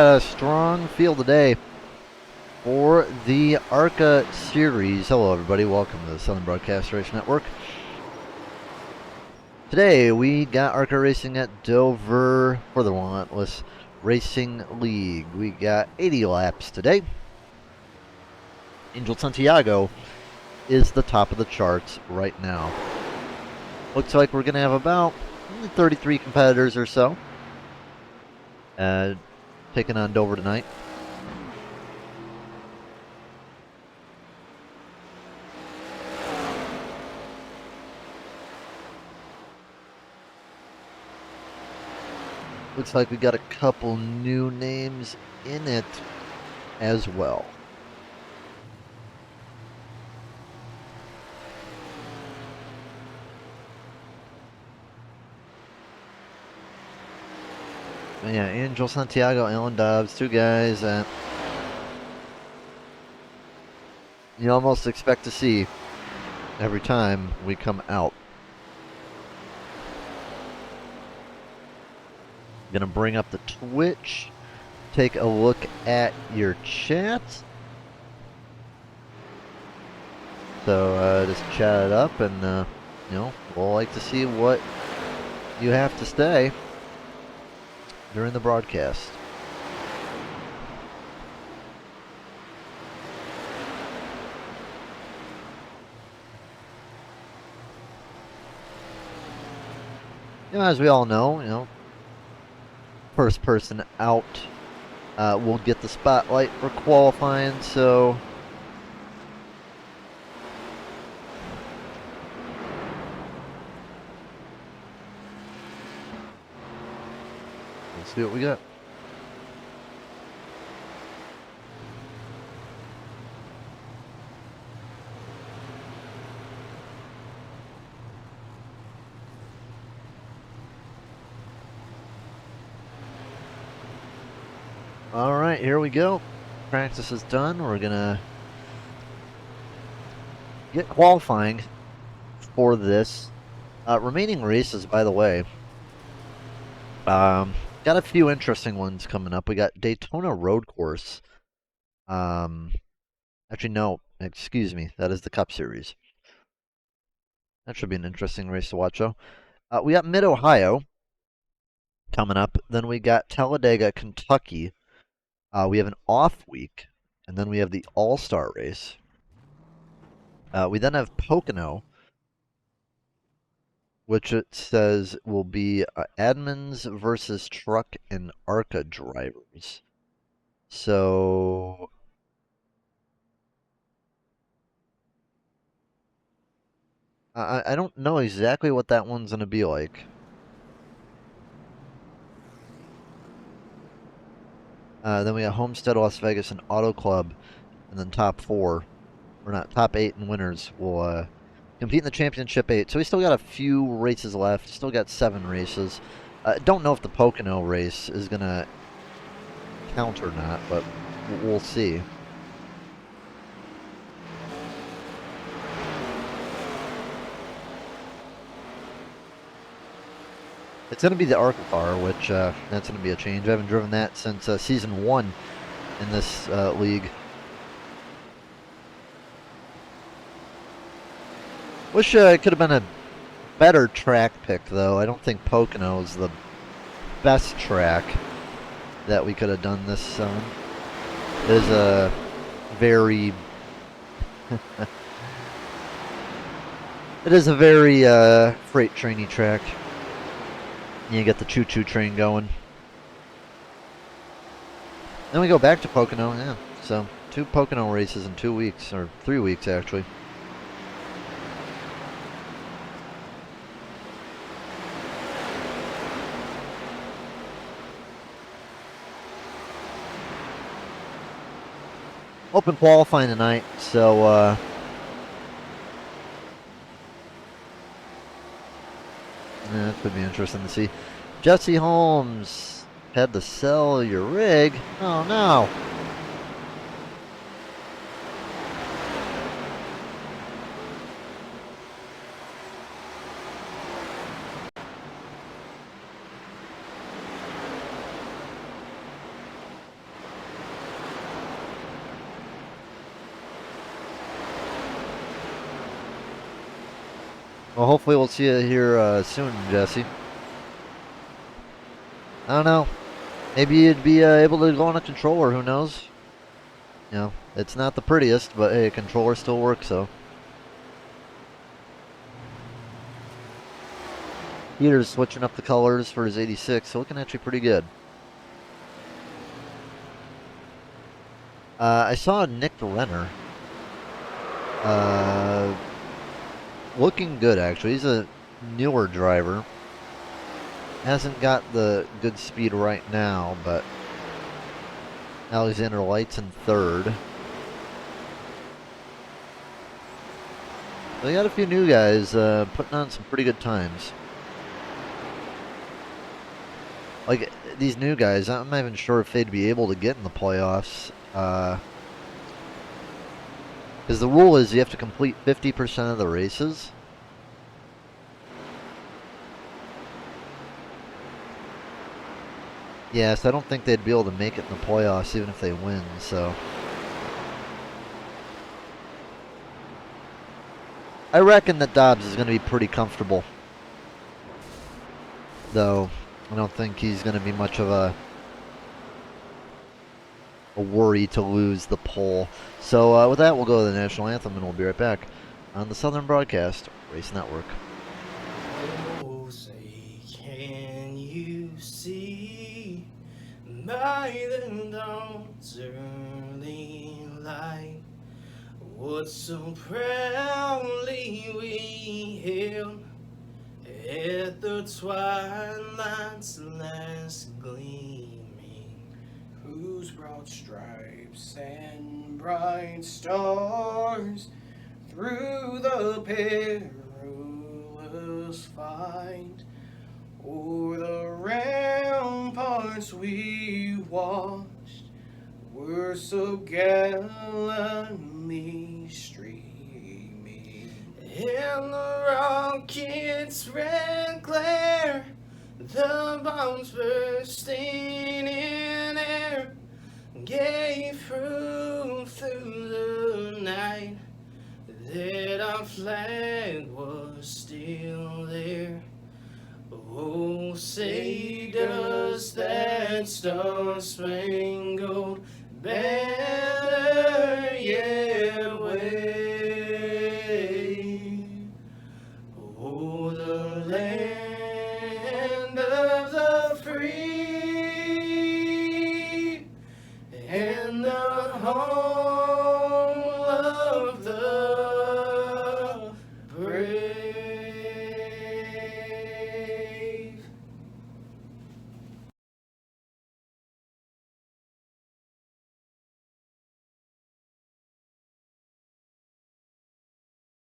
got a strong field today for the Arca series. Hello, everybody. Welcome to the Southern Broadcast Race Network. Today, we got Arca racing at Dover for the Relentless Racing League. We got 80 laps today. Angel Santiago is the top of the charts right now. Looks like we're going to have about 33 competitors or so taking on Dover tonight. Looks like we got a couple new names in it as well. Yeah, Angel Santiago, Alan Dobbs, two guys that you almost expect to see every time we come out. Gonna bring up the Twitch, take a look at your chat. So just chat it up, and we'll like to see what you have to say during the broadcast. As we all know, first person out will get the spotlight for qualifying, so let's see what we got. Alright, here we go. Practice is done. We're gonna get qualifying for this. Remaining races, by the way. Got a few interesting ones coming up. We got Daytona Road Course. Actually, no, excuse me. That is the Cup Series. That should be an interesting race to watch, though. We got Mid-Ohio coming up. Then we got Talladega, Kentucky. We have an off week, and then we have the All-Star race. We then have Pocono, which it says will be admins versus truck and Arca drivers. So I don't know exactly what that one's going to be like. Then we got Homestead, Las Vegas, and Auto Club, and then top 4, or not, top 8 and winners will compete in the Championship 8. So we still got a few races left. Still got 7 races. Don't know if the Pocono race is going to count or not, but we'll see. It's going to be the Arca car, which that's going to be a change. I haven't driven that since Season 1 in this league. Wish it could have been a better track pick, though. I don't think Pocono is the best track that we could have done this on. It is a very... it is a very freight trainy track. You get the choo-choo train going. Then we go back to Pocono, yeah. So, 2 Pocono races in 2 weeks, or 3 weeks, actually. Open qualifying tonight, so that could be interesting to see. Jesse Holmes had to sell your rig. Oh no. Well, hopefully we'll see you here soon, Jesse. I don't know. Maybe you'd be able to go on a controller. Who knows? You know, it's not the prettiest, but hey, a controller still works. So Peter's switching up the colors for his 86, so looking actually pretty good. I saw Nick Renner. Looking good actually. He's a newer driver. Hasn't got the good speed right now, but Alexander Light's in third. They got a few new guys putting on some pretty good times. Like, these new guys, I'm not even sure if they'd be able to get in the playoffs. Because the rule is you have to complete 50% of the races. Yes, I don't think they'd be able to make it in the playoffs even if they win, so. I reckon that Dobbs is going to be pretty comfortable. Though, I don't think he's going to be much of a worry to lose the pole. So with that, we'll go to the national anthem, and we'll be right back on the Southern Broadcast Race Network. Oh, say, can you see by the dawn's early light what so proudly we hailed at the twilight's last gleaming, whose broad stripes and bright stars through the perilous fight o'er the ramparts we watched were so gallantly streaming, and the rocket's red glare, the bombs bursting in air, gave proof through the night that our flag was still there. Oh, say does that star-spangled banner yet wave? Oh, the land of the free and the home of the brave.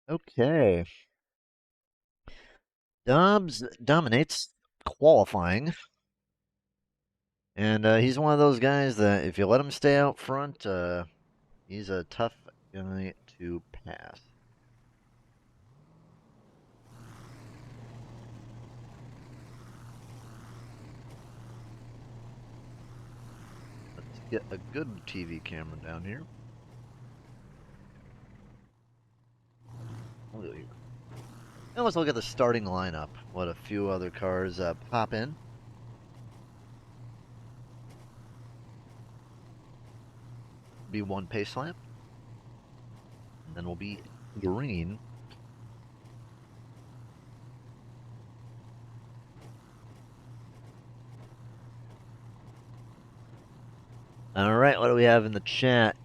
Okay. Dobbs dominates qualifying. And he's one of those guys that if you let him stay out front, he's a tough guy to pass. Let's get a good TV camera down here. Now let's look at the starting lineup. What a few other cars pop in. Be one pace lamp. And then we'll be green. All right, what do we have in the chat?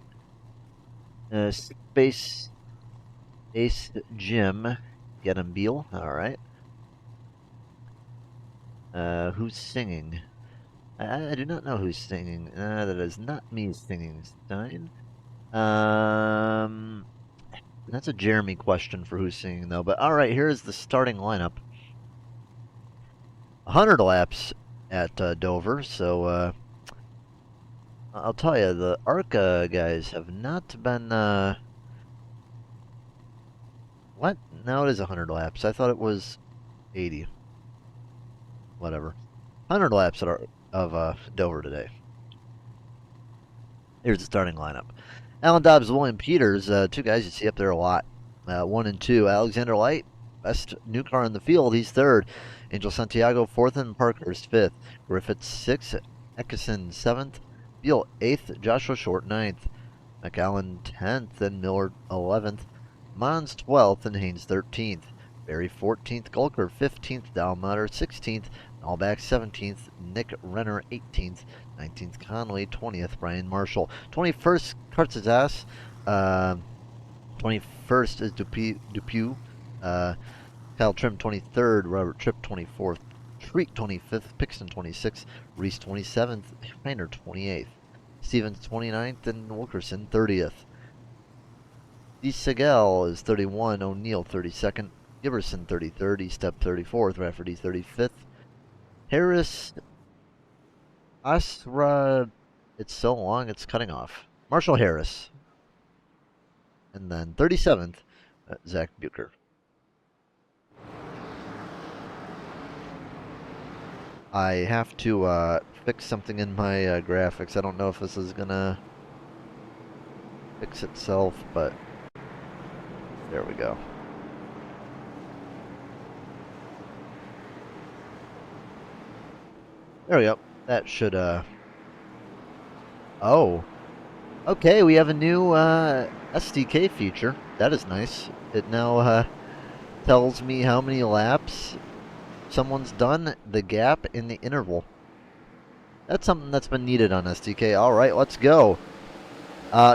Space Ace Jim, get him Beal. All right. Who's singing? I do not know who's singing. That is not me singing, Stein. That's a Jeremy question for who's singing, though. But all right, here's the starting lineup. 100 laps at Dover, so I'll tell you, the Arca guys have not been. What? No, it is 100 laps. I thought it was 80. Whatever. 100 laps of Dover today. Here's the starting lineup. Alan Dobbs, William Peters, two guys you see up there a lot. 1 and 2. Alexander Light, Best new car in the field. He's third. Angel Santiago fourth, and Parkhurst fifth. Griffith sixth. Eckison seventh. Beal eighth. Joshua Short ninth. McAllen 10th, and Miller 11th. Mons 12th, and Haynes 13th. Barry 14th. Gulker 15th. Dalmatter 16th. Allback 17th. Nick Renner 18th. 19th Conley. 20th Brian Marshall. 21st Cartzazas. 21st is Dupuy. Kyle Trim 23rd. Robert Tripp 24th. Treat 25th. Pixton 26th. Reese 27th. Heiner 28th. Stevens 29th, and Wilkerson 30th. DeSegel is 31, O'Neill 32nd, Giberson 33rd, Estep 34th, Rafferty 35th. Harris, Asra, it's so long it's cutting off. Marshall Harris. And then 37th, Zach Bucher. I have to fix something in my graphics. I don't know if this is gonna fix itself, but there we go. There we go. That should oh. Okay, we have a new SDK feature. That is nice. It now tells me how many laps someone's done, the gap in the interval. That's something that's been needed on SDK. All right, let's go.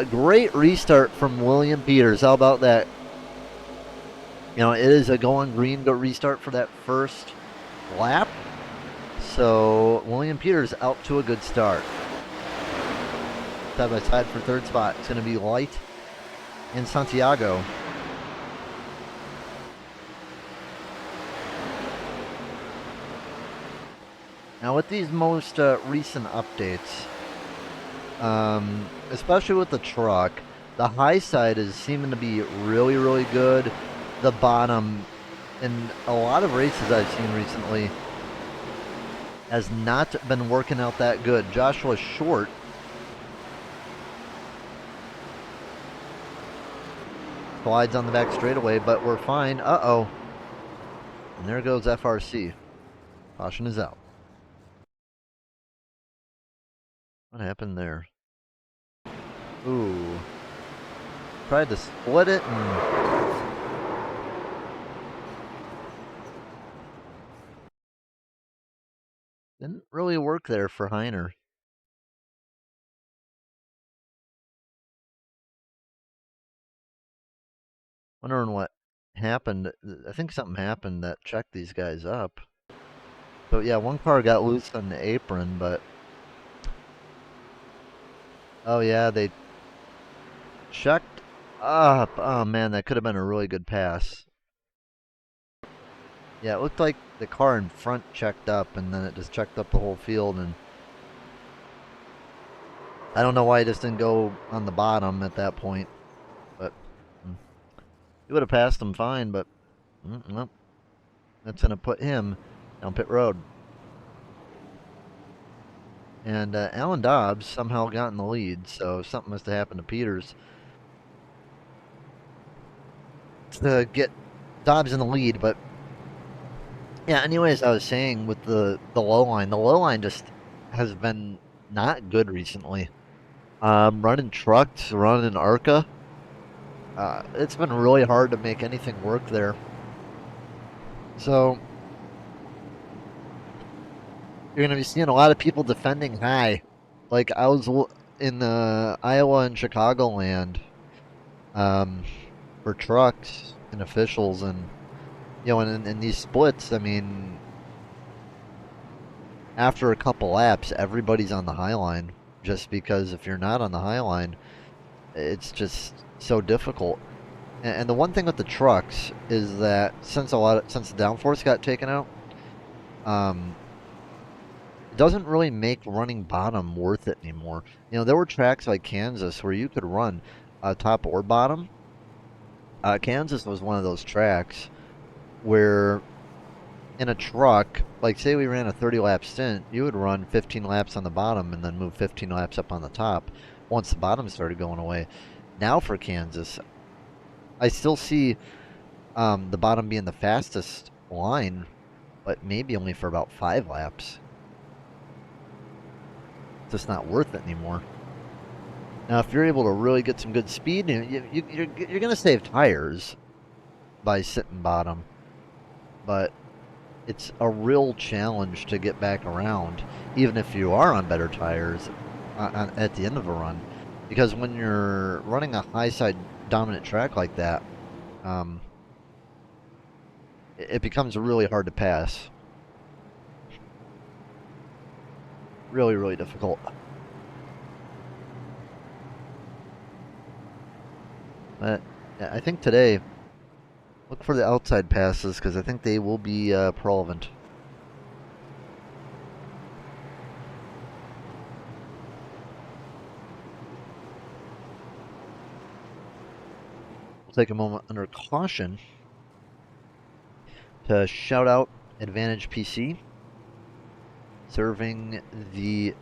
Great restart from William Peters. How about that? You know, it is a going green go restart for that first lap. So William Peters out to a good start. Side by side for third spot. It's going to be Light and Santiago. Now with these most recent updates, especially with the truck, the high side is seeming to be really, really good. The bottom, in a lot of races I've seen recently, has not been working out that good. Joshua Short slides on the back straightaway, but we're fine. Uh-oh. And there goes FRC. Caution is out. What happened there? Ooh. Tried to split it and... didn't really work there for Heiner. Wondering what happened. I think something happened that checked these guys up. So yeah, one car got loose on the apron, but... oh yeah, they checked up. Oh man, that could have been a really good pass. Yeah, it looked like the car in front checked up, and then it just checked up the whole field, and I don't know why it just didn't go on the bottom at that point, but he would have passed him fine, but well, that's going to put him down pit road. And Alan Dobbs somehow got in the lead, so something must have happened to Peters to get Dobbs in the lead, but yeah, anyways, I was saying with the low line just has been not good recently. Running trucks, running Arca, it's been really hard to make anything work there. So you're going to be seeing a lot of people defending high. Like I was in Iowa and Chicagoland for trucks and officials, and you know, in these splits, I mean, after a couple laps, everybody's on the high line. Just because if you're not on the high line, it's just so difficult. And the one thing with the trucks is that since the downforce got taken out, it doesn't really make running bottom worth it anymore. You know, there were tracks like Kansas where you could run top or bottom. Kansas was one of those tracks where in a truck, like say we ran a 30-lap stint, you would run 15 laps on the bottom and then move 15 laps up on the top once the bottom started going away. Now for Kansas, I still see The bottom being the fastest line, but maybe only for about 5 laps. It's just not worth it anymore. Now, if you're able to really get some good speed, you're going to save tires by sitting bottom, but it's a real challenge to get back around, even if you are on better tires at the end of a run. Because when you're running a high side dominant track like that, it becomes really hard to pass. Really, really difficult. But yeah, I think today, look for the outside passes because I think they will be relevant. We'll take a moment under caution to shout out Advantage PC, serving the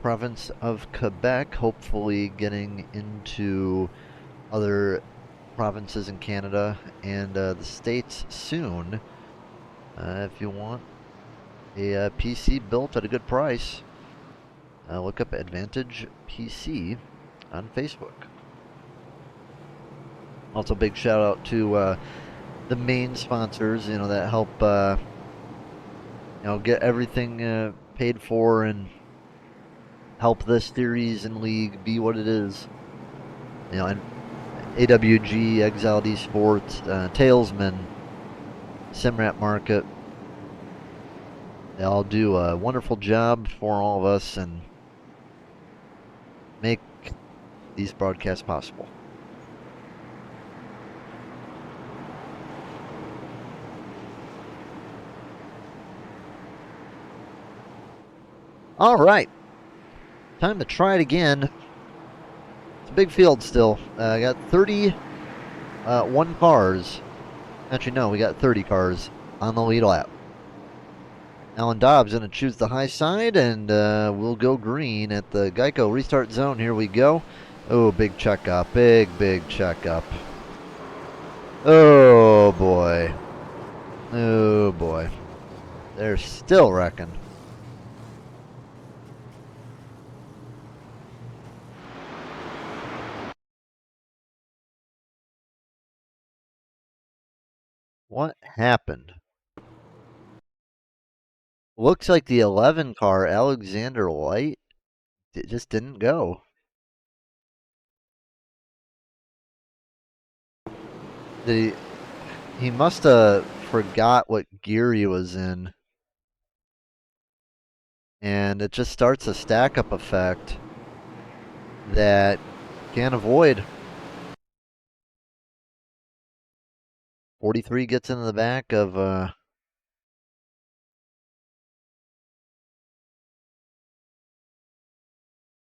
province of Quebec, hopefully getting into other provinces in Canada and the States soon. If you want a PC built at a good price, look up Advantage PC on Facebook. Also, big shout out to the main sponsors, that help, get everything paid for and help this series and league be what it is. And AWG, Exiled Esports, Talesman, Simrat Market. They all do a wonderful job for all of us and make these broadcasts possible. All right. Time to try it again. It's a big field still. I got 31 cars. Actually, no, we got 30 cars on the lead lap. Alan Dobbs going to choose the high side, and we'll go green at the Geico restart zone. Here we go. Oh, big checkup. Big checkup. Oh, boy. Oh, boy. They're still wrecking. What happened? Looks like the 11 car, Alexander Light, it just didn't go. He must have forgot what gear he was in. And it just starts a stack-up effect that can't avoid. 43 gets into the back of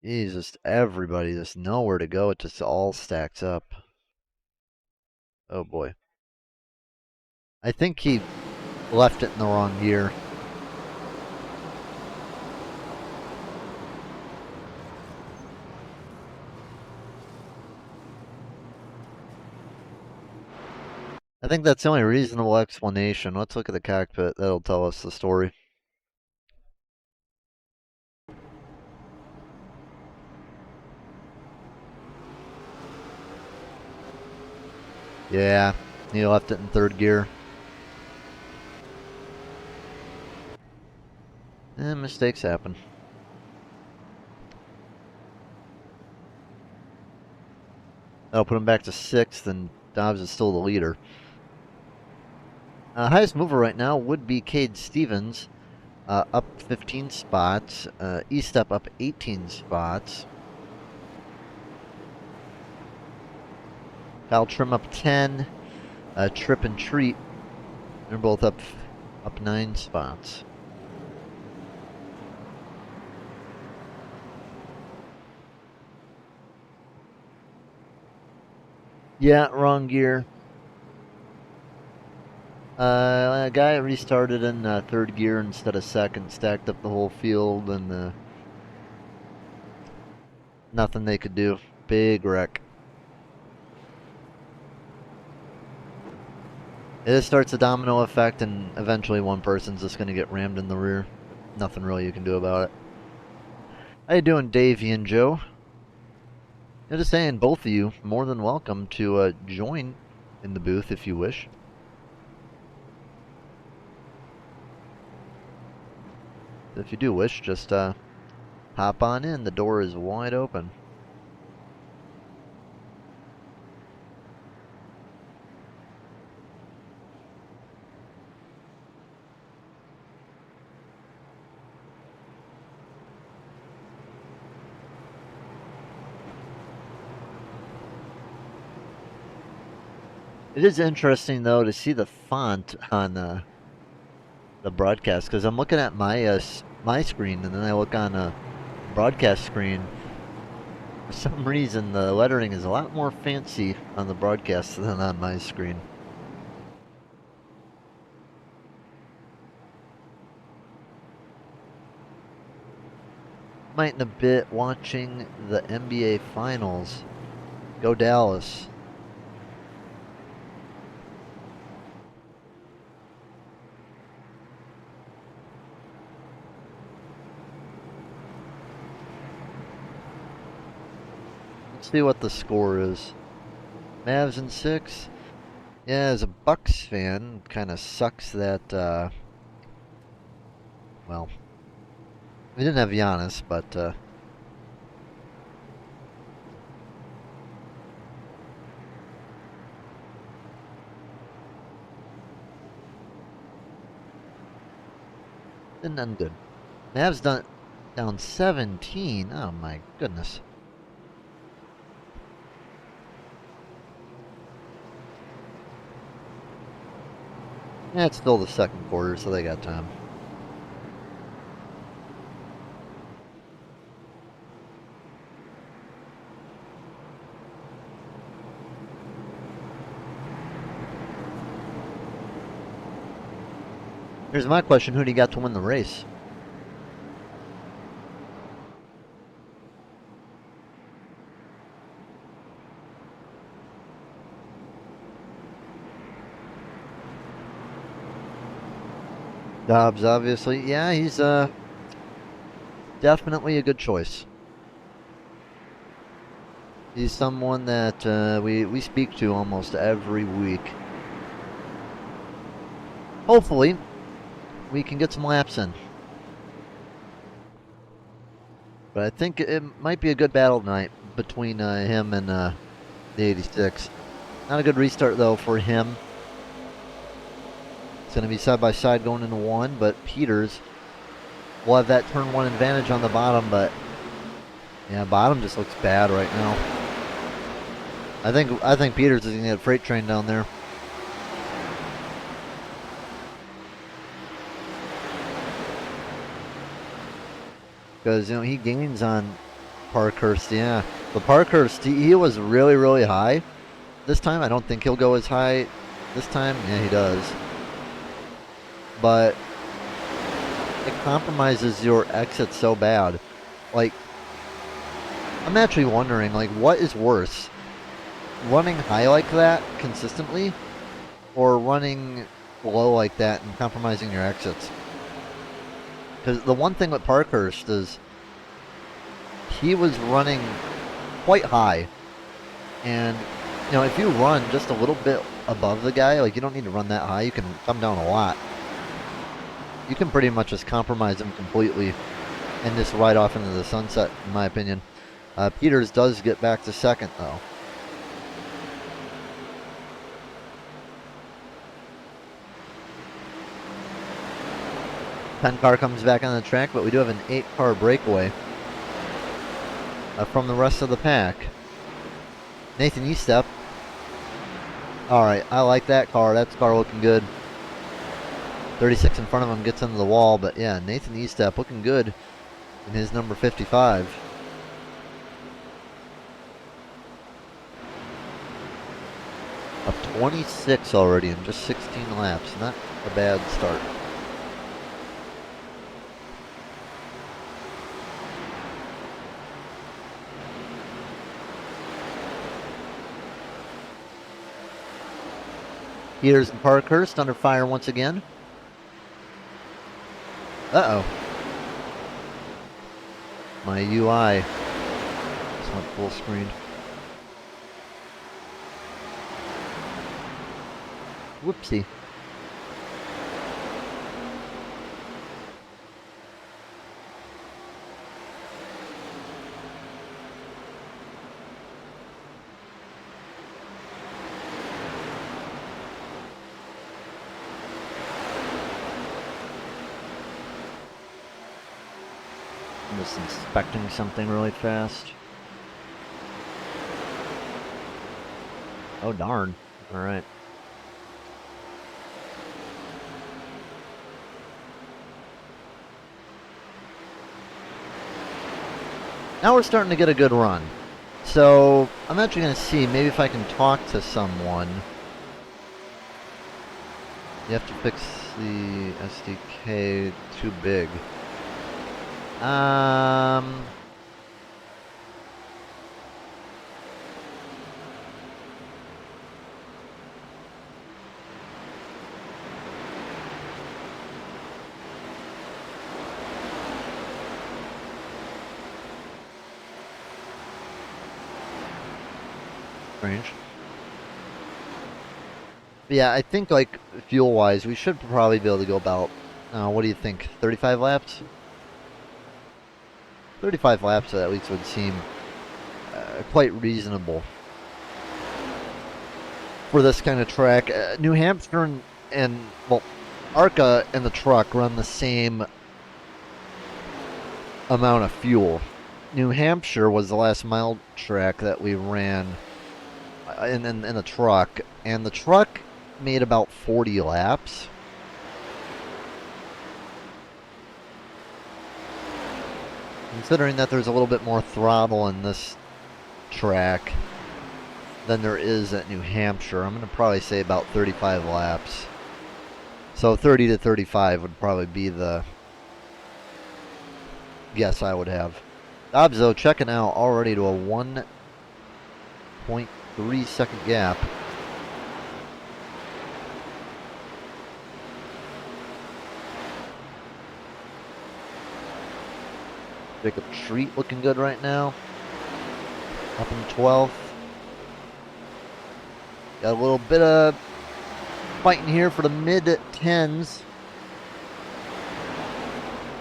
Jesus, everybody just nowhere to go. It just all stacks up. Oh boy. I think he left it in the wrong gear. I think that's the only reasonable explanation. Let's look at the cockpit. That'll tell us the story. Yeah, he left it in third gear. Mistakes happen. That'll put him back to sixth, and Dobbs is still the leader. Highest mover right now would be Cade Stevens, up 15 spots. E-Step up 18 spots. Kyle Trim up 10. Trip and Treat, they're both up 9 spots. Yeah, wrong gear. A guy restarted in third gear instead of second, stacked up the whole field, and nothing they could do. Big wreck. It starts a domino effect, and eventually one person's just going to get rammed in the rear. Nothing really you can do about it. How you doing, Davey and Joe? I'm just saying, both of you more than welcome to join in the booth if you wish. If you do wish, just hop on in. The door is wide open. It is interesting though to see the font on the broadcast because I'm looking at my screen and then I look on a broadcast screen. For some reason, the lettering is a lot more fancy on the broadcast than on my screen. Might in a bit watching the NBA Finals. Go Dallas. Let's see what the score is. Mavs in 6. Yeah, as a Bucks fan, kind of sucks that, well, we didn't have Giannis, but, didn't end good. Mavs down 17. Oh my goodness. Yeah, it's still the second quarter, so they got time. Here's my question. Who do you got to win the race? Dobbs, obviously. Yeah, he's definitely a good choice. He's someone that we speak to almost every week. Hopefully, we can get some laps in. But I think it might be a good battle tonight between him and the 86. Not a good restart, though, for him. It's going to be side by side going into 1, but Peters will have that turn 1 advantage on the bottom, but yeah, bottom just looks bad right now. I think Peters is going to get a freight train down there. Because, you know, he gains on Parkhurst, yeah. But Parkhurst, he was really, really high. This time, I don't think he'll go as high this time. Yeah, he does. But it compromises your exit so bad. Like, I'm actually wondering, like, what is worse? Running high like that consistently, or running low like that and compromising your exits? Because the one thing with Parkhurst is he was running quite high. And, you know, if you run just a little bit above the guy, like, you don't need to run that high. You can come down a lot. You can pretty much just compromise him completely and just ride off into the sunset, in my opinion. Peters does get back to second, though. Ten car comes back on the track, but we do have an 8-car breakaway from the rest of the pack. Nathan Estep. Alright, I like that car. That car looking good. 36 in front of him gets into the wall, but yeah, Nathan Estep looking good in his number 55. Up 26 already in just 16 laps. Not a bad start. Peters and Parkhurst under fire once again. Uh-oh. My UI just went full screen. Whoopsie. I'm just inspecting something really fast. Oh, darn. All right. Now we're starting to get a good run. So I'm actually going to see maybe if I can talk to someone. You have to fix the SDK too big. Strange. But yeah, I think like fuel-wise, we should probably be able to go about. What do you think? 35 laps? 35 laps at least would seem quite reasonable for this kind of track. New Hampshire and well, Arca and the truck run the same amount of fuel. New Hampshire was the last mile track that we ran in the truck, and the truck made about 40 laps. Considering that there's a little bit more throttle in this track than there is at New Hampshire, I'm going to probably say about 35 laps. So 30 to 35 would probably be the guess I would have. Dobbs, though, checking out already to a 1.3 second gap. Jacob Treat looking good right now. Up in 12th. Got a little bit of fighting here for the mid-10s.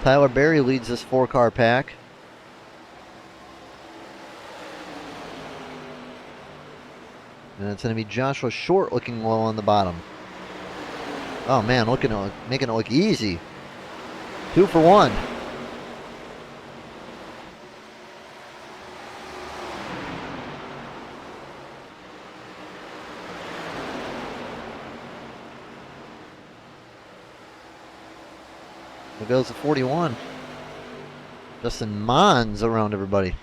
Tyler Berry leads this 4-car pack. And it's going to be Joshua Short looking low on the bottom. Oh man, making it look easy. 2 for 1. There goes the 41. Justin Mons around everybody.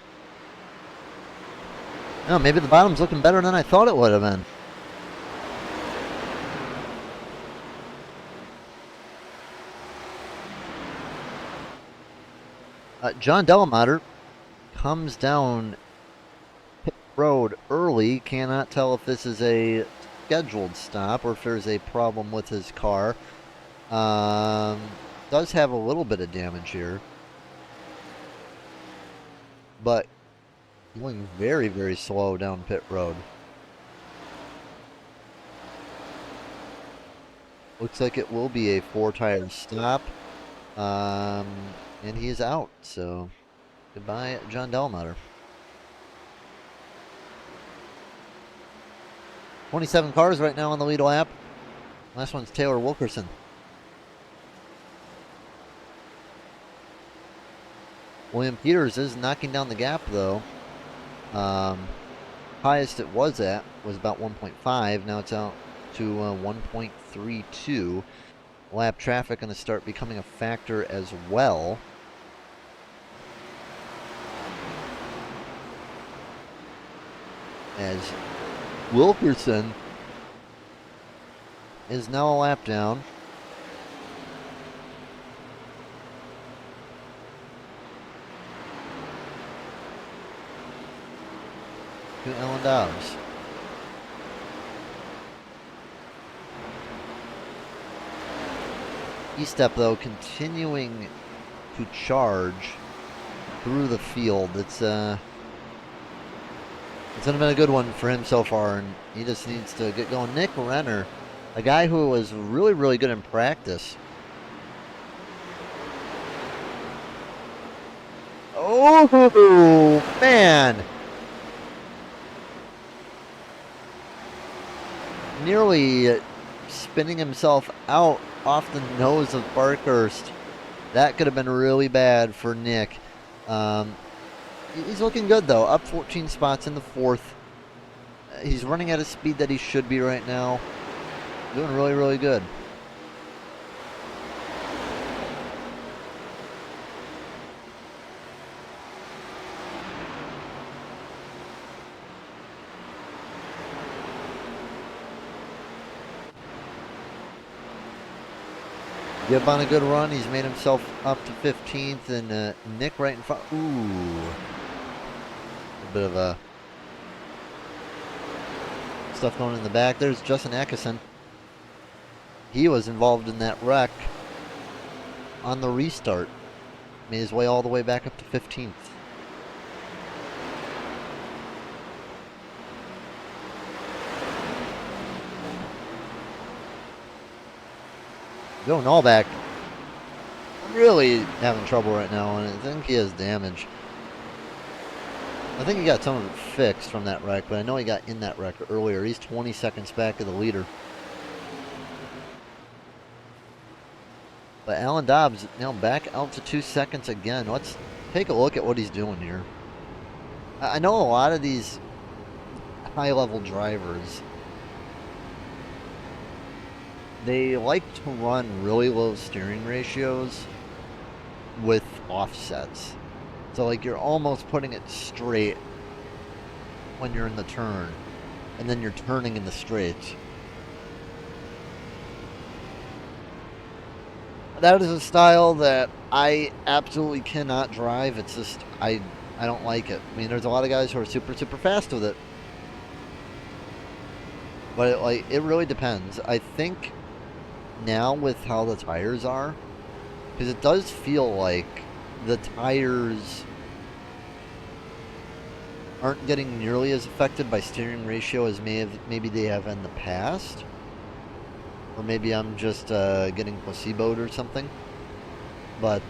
Oh, maybe the bottom's looking better than I thought it would have been. John Delamater comes down pit road early. Cannot tell if this is a scheduled stop or if there's a problem with his car. Does have a little bit of damage here, but going very, very slow down pit road. Looks like it will be a 4-tire stop, and he is out. So goodbye, John Delamater. 27 cars right now on the lead lap. Last one's Taylor Wilkerson. William Peters is knocking down the gap, though. Highest it was at was about 1.5. Now it's out to 1.32. Lap traffic going to start becoming a factor as well. As Wilkerson is now a lap down. To Alan Dobbs. E-Step, though, continuing to charge through the field. It's gonna been a good one for him so far, and he just needs to get going. Nick Renner, a guy who was really, really good in practice. Oh, man. Nearly spinning himself out off the nose of Barkhurst. That could have been really bad for Nick. He's looking good, though. Up 14 spots in the fourth. He's running at a speed that he should be right now. Doing really, really good. Gibb on a good run. He's made himself up to 15th, and Nick right in front. Ooh. A bit of a stuff going in the back. There's Justin Atkinson. He was involved in that wreck on the restart. Made his way all the way back up to 15th. Going all back. Really having trouble right now, and I think he has damage. I think he got some of it fixed from that wreck, but I know he got in that wreck earlier. He's 20 seconds back of the leader. But Alan Dobbs now back out to 2 seconds again. Let's take a look at what he's doing here. I know a lot of these high-level drivers, they like to run really low steering ratios with offsets. So like you're almost putting it straight when you're in the turn, and then you're turning in the straight. That is a style that I absolutely cannot drive. It's just, I don't like it. I mean, there's a lot of guys who are super, super fast with it. But it really depends. I think now with how the tires are, because it does feel like the tires aren't getting nearly as affected by steering ratio as maybe they have in the past. Or maybe I'm just getting placeboed or something. But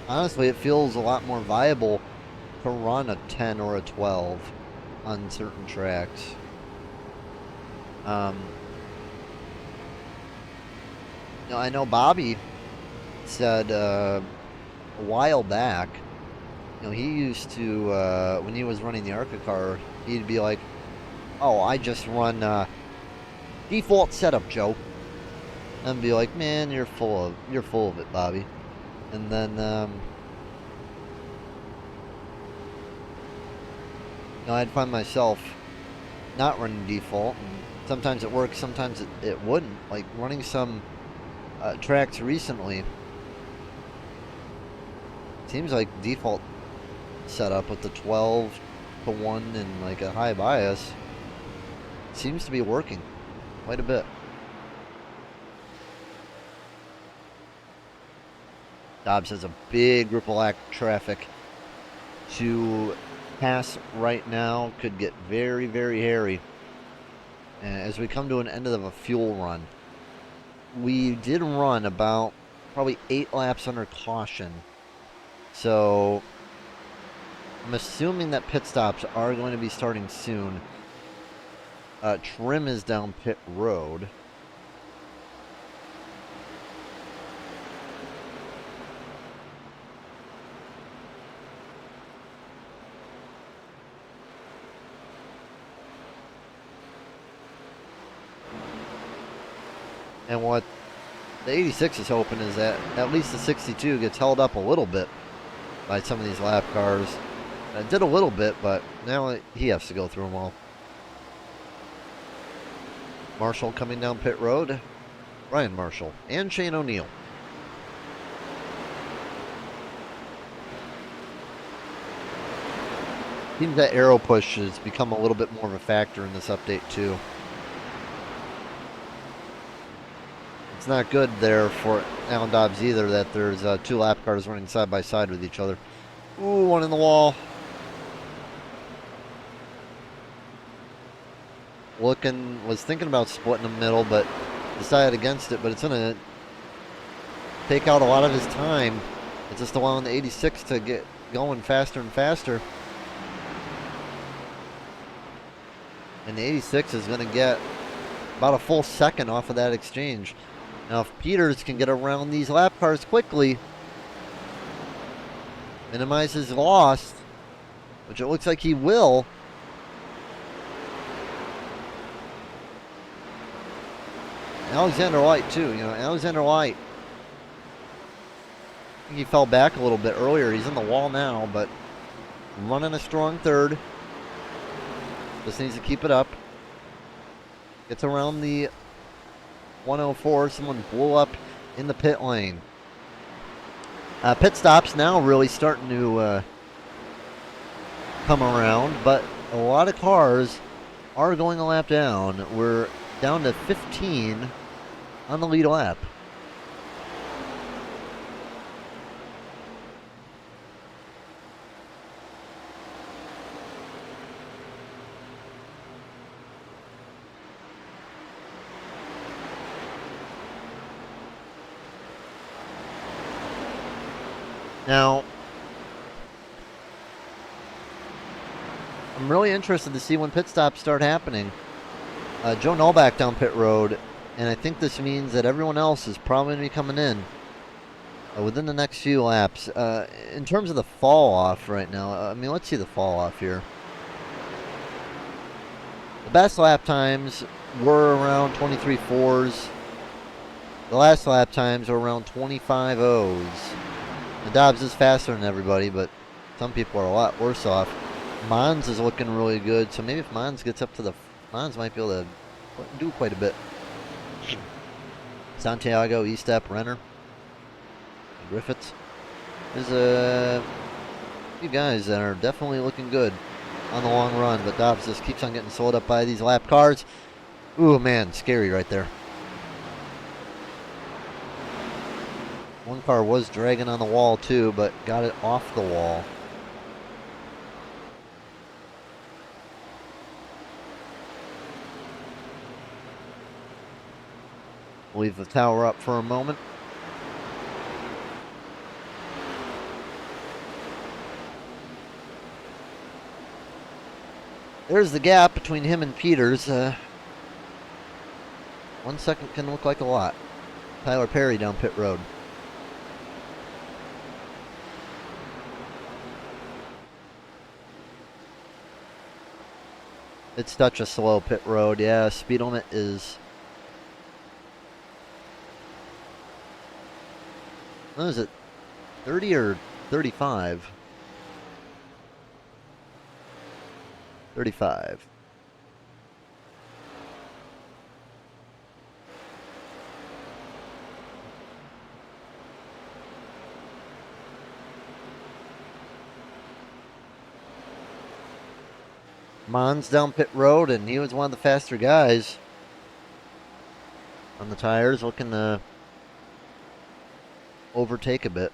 honestly, it feels a lot more viable to run a 10 or a 12 on certain tracks. I know Bobby said a while back, he used to, when he was running the Arca car, he'd be like, oh, I just run default setup, Joe. And be like, man, you're full of it, Bobby. And then, I'd find myself not running default. And sometimes it works, sometimes it wouldn't. Like running some tracks recently, seems like default setup with the 12 to 1 and like a high bias seems to be working quite a bit. Dobbs has a big group of traffic to pass right now. Could get very, very hairy as we come to an end of a fuel run. We did run about probably 8 laps under caution. So I'm assuming that pit stops are going to be starting soon. Trim is down pit road. And what the 86 is hoping is that at least the 62 gets held up a little bit by some of these lap cars. It did a little bit, but now he has to go through them all. Marshall coming down pit road. Ryan Marshall and Shane O'Neill. Seems that aero push has become a little bit more of a factor in this update too. It's not good there for Alan Dobbs either that there's 2 lap cars running side by side with each other. Ooh, one in the wall. Was thinking about splitting the middle, but decided against it. But it's going to take out a lot of his time. It's just allowing the 86 to get going faster and faster. And the 86 is going to get about a full second off of that exchange. Now, if Peters can get around these lap cars quickly, minimize his loss, which it looks like he will. Alexander Light, too. You know, Alexander Light, I think he fell back a little bit earlier. He's in the wall now, but running a strong third. Just needs to keep it up. Gets around the 104. Someone blew up in the pit lane. Pit stops now really starting to come around, but a lot of cars are going a lap down. We're down to 15 on the lead lap. Now, I'm really interested to see when pit stops start happening. Joe Nullback down pit road, and I think this means that everyone else is probably going to be coming in within the next few laps. In terms of the fall off right now, I mean, let's see the fall off here. The best lap times were around 23.4s. The last lap times were around 25.0s. And Dobbs is faster than everybody, but some people are a lot worse off. Mons is looking really good, so maybe if Mons gets up to the... Mons might be able to do quite a bit. Santiago, Estep, Renner, Griffiths. There's a few guys that are definitely looking good on the long run, but Dobbs just keeps on getting sold up by these lap cars. Ooh, man, scary right there. One car was dragging on the wall too, but got it off the wall. Leave the tower up for a moment. There's the gap between him and Peters. 1 second can look like a lot. Tyler Perry down pit road. It's such a slow pit road. Yeah, speed limit is... What is it? 30 or 35? 35. Mons down pit road, and he was one of the faster guys on the tires, looking to overtake a bit.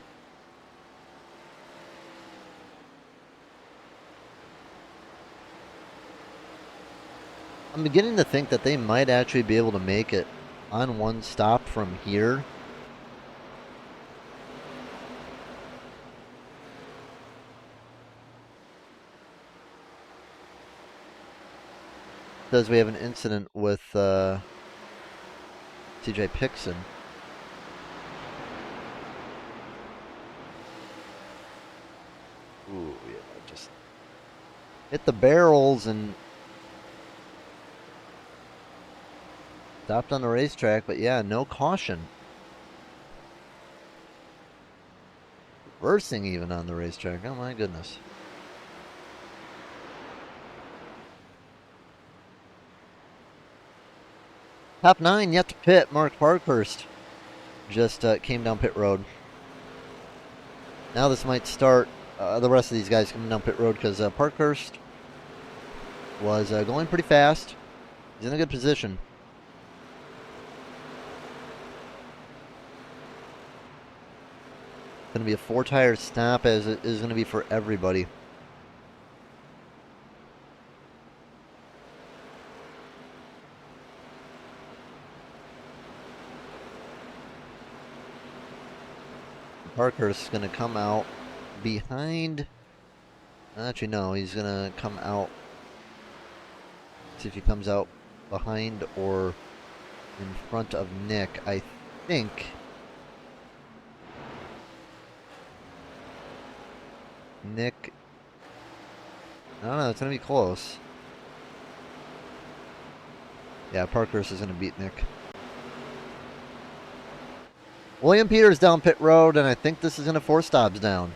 I'm beginning to think that they might actually be able to make it on one stop from here. Says we have an incident with TJ Pixon. Ooh, yeah, just hit the barrels and stopped on the racetrack, but yeah, no caution. Reversing even on the racetrack. Oh my goodness. Top 9 yet to pit. Mark Parkhurst just came down pit road. Now this might start the rest of these guys coming down pit road because Parkhurst was going pretty fast. He's in a good position. Going to be a 4-tire stop, as it is going to be for everybody. Parker's going to come out behind. Actually, no, he's going to come out. See if he comes out behind or in front of Nick. I think Nick. I don't know. It's going to be close. Yeah, Parkhurst is going to beat Nick. William Peters down pit road, and I think this is going to force Dobbs down.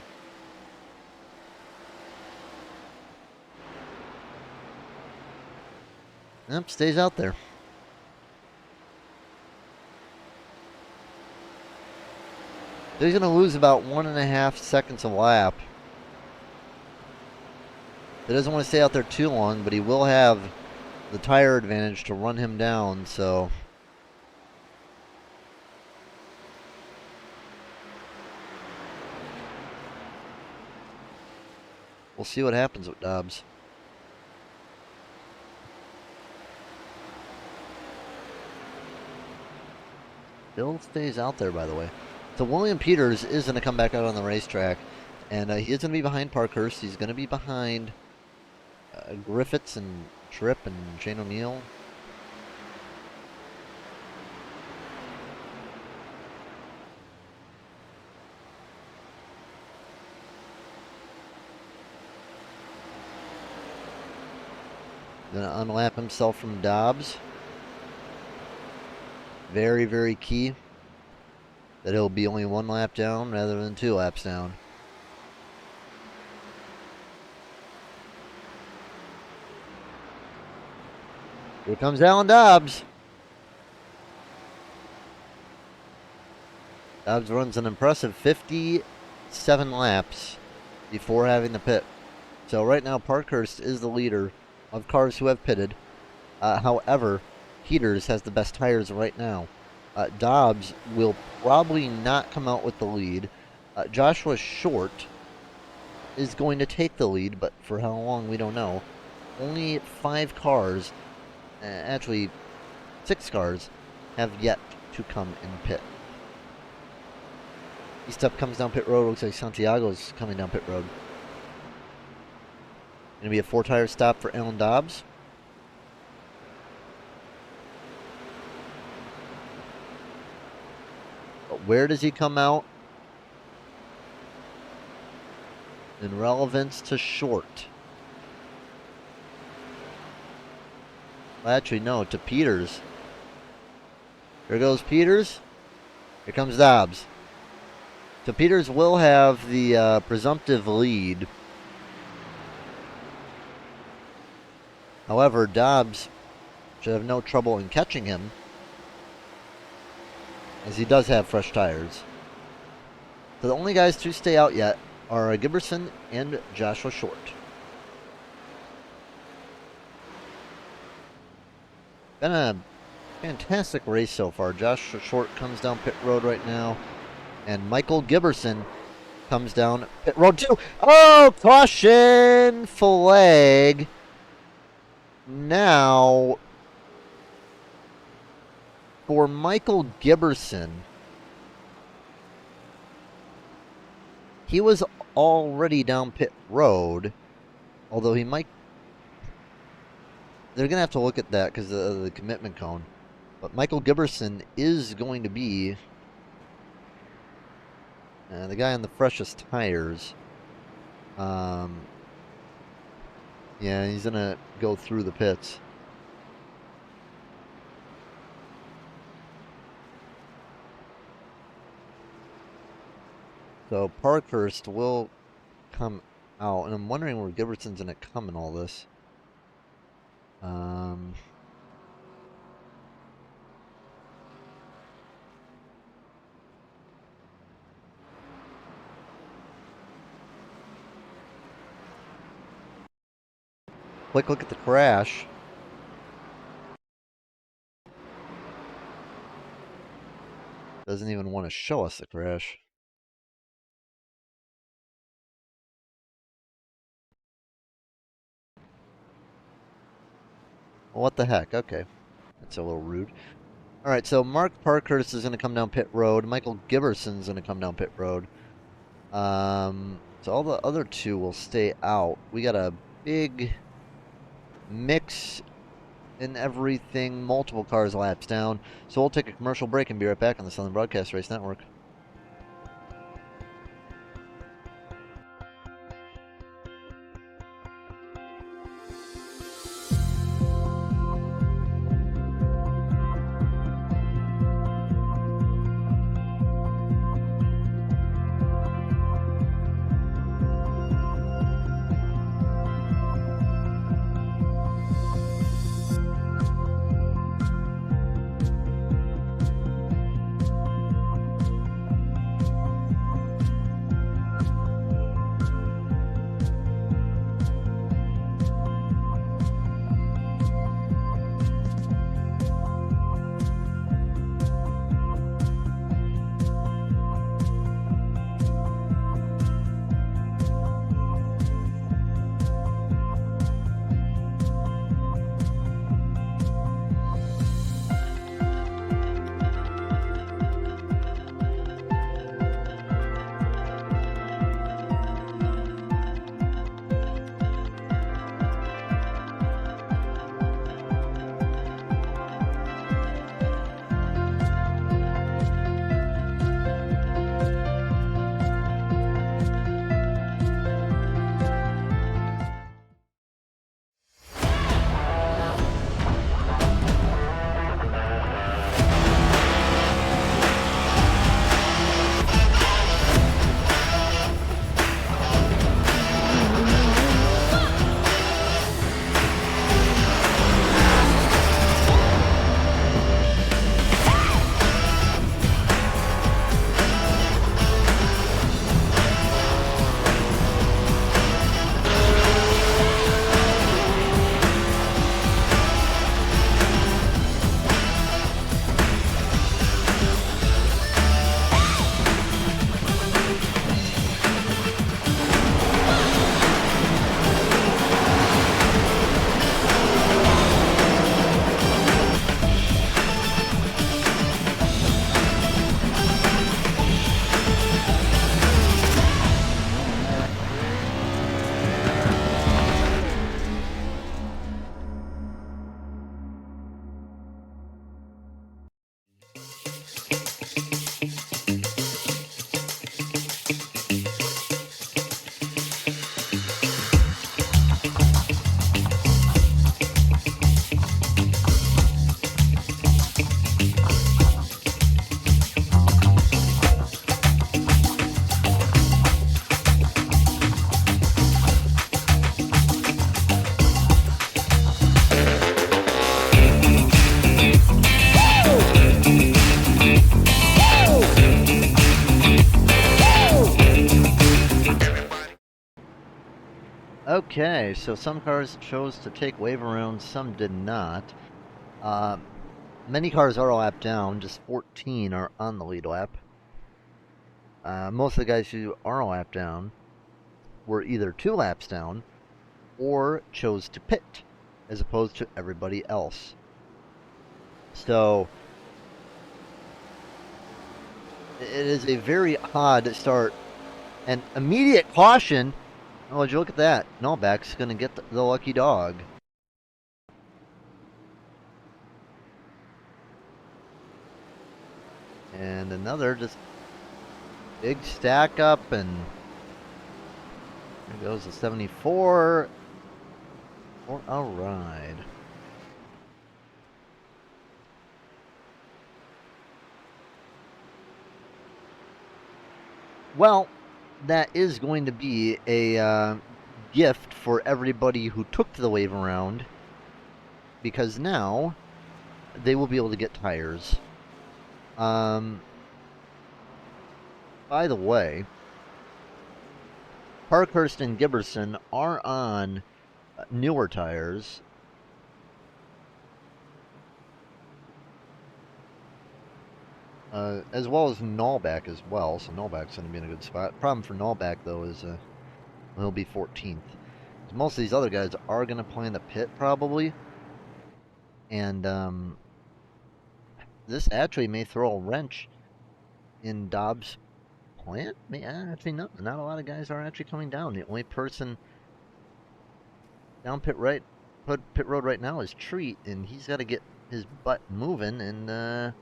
Yep, stays out there. He's going to lose about 1.5 seconds a lap. He doesn't want to stay out there too long, but he will have the tire advantage to run him down, so... we'll see what happens with Dobbs. Bill stays out there, by the way. So William Peters is going to come back out on the racetrack, and he is going to be behind Parkhurst. He's going to be behind Griffiths and Tripp and Shane O'Neill. Going to unlap himself from Dobbs. Very, very key that he'll be only 1 lap down rather than 2 laps down. Here comes Alan Dobbs. Dobbs runs an impressive 57 laps before having to pit. So right now Parkhurst is the leader of cars who have pitted. However, Peters has the best tires right now. Dobbs will probably not come out with the lead. Joshua Short is going to take the lead, but for how long, we don't know. Only 5 cars, actually 6 cars, have yet to come in pit. East up comes down pit road. Looks like Santiago's coming down pit road. Going to be a 4-tire stop for Alan Dobbs. But where does he come out? In relevance to Short. Well, actually, no, to Peters. Here goes Peters. Here comes Dobbs. So Peters will have the presumptive lead. However, Dobbs should have no trouble in catching him, as he does have fresh tires. So the only guys to stay out yet are Giberson and Joshua Short. Been a fantastic race so far. Joshua Short comes down pit road right now, and Michael Giberson comes down pit road too. Oh, caution flag. Now, for Michael Giberson, he was already down pit road, although he might... they're going to have to look at that because of the commitment cone. But Michael Giberson is going to be the guy on the freshest tires. Yeah, he's going to go through the pits. So Parkhurst will come out, and I'm wondering where Giberson's going to come in all this. Quick look at the crash. Doesn't even want to show us the crash. Well, what the heck? Okay. That's a little rude. All right, so Mark Parkhurst is going to come down pit road. Michael Giberson's going to come down pit road. So all the other two will stay out. We got a big mix in everything, multiple cars laps down. So we'll take a commercial break and be right back on the Southern Broadcast Race Network. Okay, so some cars chose to take wave around, some did not. Many cars are lapped down, just 14 are on the lead lap. Most of the guys who are lapped down were either 2 laps down or chose to pit as opposed to everybody else. So it is a very odd start. And immediate caution. Oh, would you look at that? Nullback's going to get the lucky dog. And another just big stack up, and there goes the 74 for a ride. Well, that is going to be a gift for everybody who took the wave around, because now they will be able to get tires. By the way, Parkhurst and Giberson are on newer tires. As well as Nullback as well, so Nullback's going to be in a good spot. Problem for Nullback, though, is he'll be 14th. Most of these other guys are going to play in the pit, probably. And this actually may throw a wrench in Dobbs' plan. Actually, no, not a lot of guys are actually coming down. The only person down pit road right now is Treat, and he's got to get his butt moving, and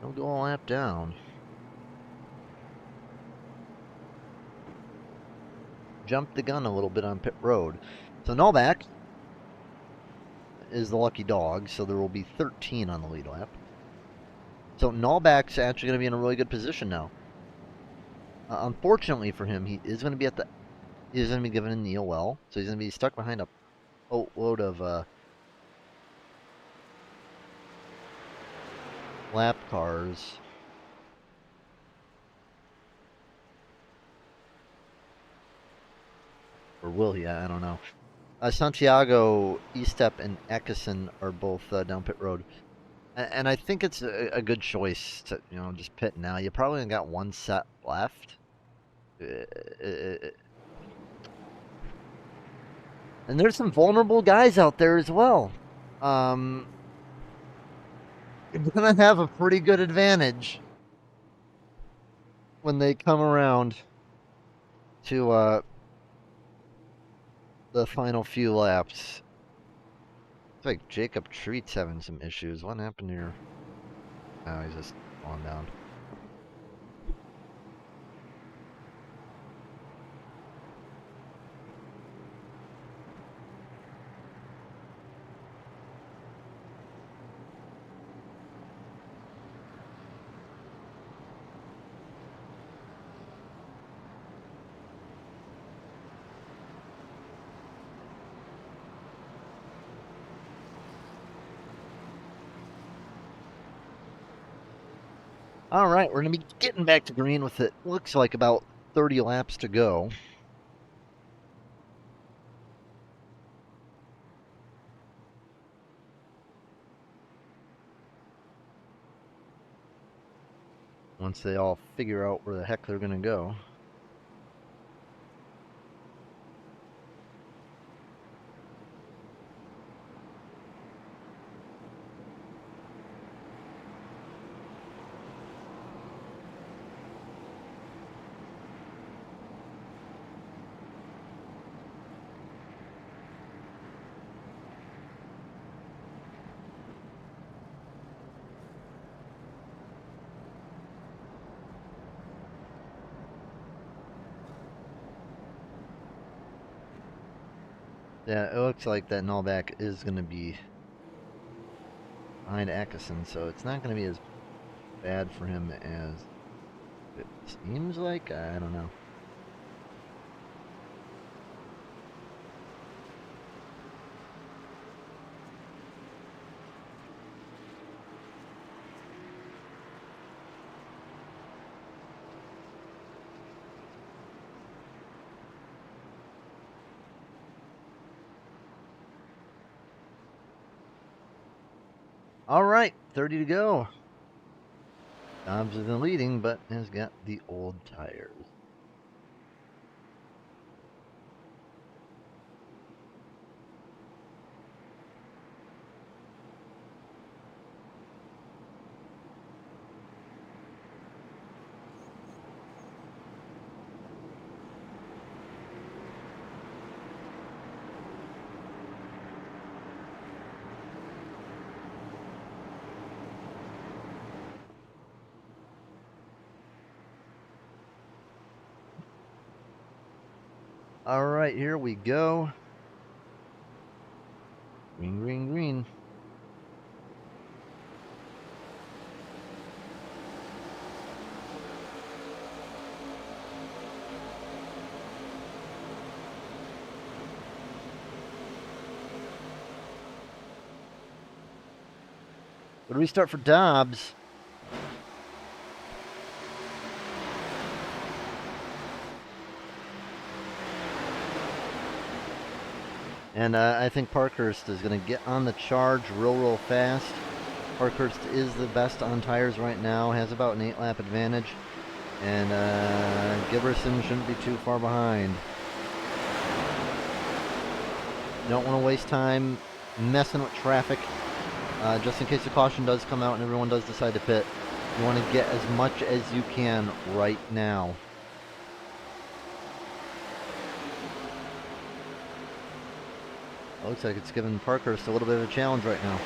he'll go a lap down. Jumped the gun a little bit on pit road. So Novak is the lucky dog, so there will be 13 on the lead lap. So Novak's actually going to be in a really good position now. Unfortunately for him, he is going to be given a kneel well, so he's going to be stuck behind a boatload of lap cars. Or will he? I don't know. Santiago, Estep, and Ekison are both down pit road. And I think it's a good choice to, just pit now. You probably only got one set left. And there's some vulnerable guys out there as well. You're going to have a pretty good advantage when they come around to the final few laps. It's like Jacob Treat's having some issues. What happened here? Oh, he's just falling down. All right, we're going to be getting back to green with it. Looks like about 30 laps to go. Once they all figure out where the heck they're going to go. Yeah, it looks like that Novak is going to be behind Atkinson, so it's not going to be as bad for him as it seems like. I don't know. All right, 30 to go. Dobbs is in leading, but has got the old tires. All right, here we go. Green, green, green. Good restart for Dobbs. And I think Parkhurst is going to get on the charge real fast. Parkhurst is the best on tires right now, has about an 8-lap advantage. And Giberson shouldn't be too far behind. Don't want to waste time messing with traffic. Just in case the caution does come out and everyone does decide to pit, you want to get as much as you can right now. Looks like it's giving Parkhurst a little bit of a challenge right now.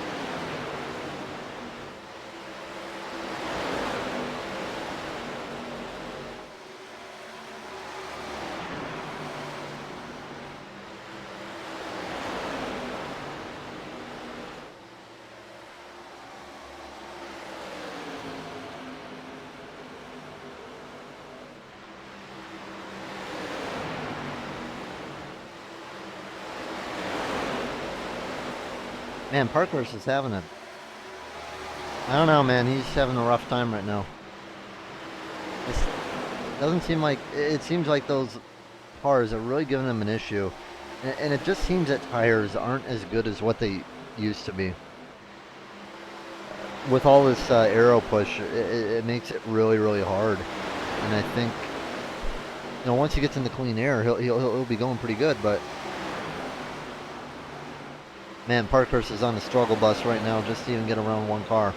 Man, Parkhurst is having a... I don't know, man. He's having a rough time right now. It doesn't seem like... It seems like those cars are really giving him an issue. And it just seems that tires aren't as good as what they used to be. With all this aero push, it makes it really, really hard. And I think, you know, once he gets into clean air, he'll be going pretty good. But man, Parkhurst is on the struggle bus right now just to even get around one car.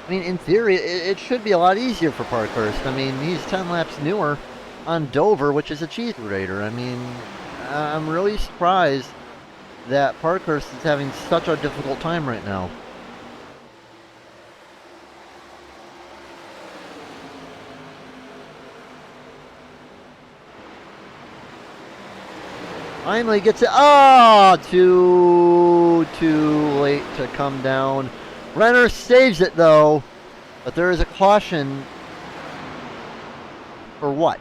I mean, in theory, it should be a lot easier for Parkhurst. I mean, he's 10 laps newer on Dover, which is a cheese grater. I mean, I'm really surprised that Parkhurst is having such a difficult time right now. Finally gets it. Oh, too late to come down. Renner saves it though, but there is a caution for what?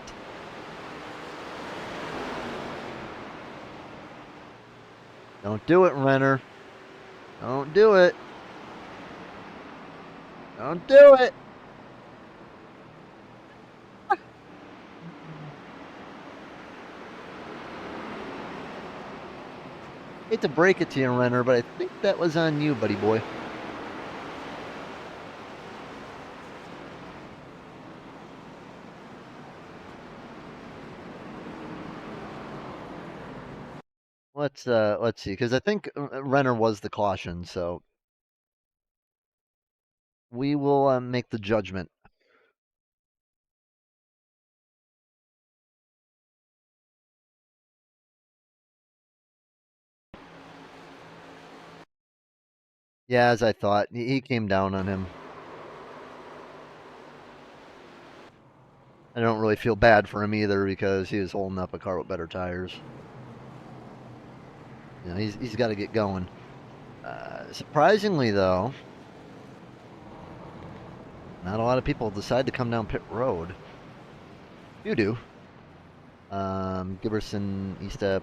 Don't do it, Renner. Don't do it. Don't do it. Hate to break it to you, Renner, but I think that was on you, buddy boy. Let's see, because I think Renner was the caution, so we will make the judgment. Yeah, as I thought, he came down on him. I don't really feel bad for him either because he was holding up a car with better tires. You know, he's got to get going. Surprisingly, though, not a lot of people decide to come down pit road. You do. Giberson, Eastep,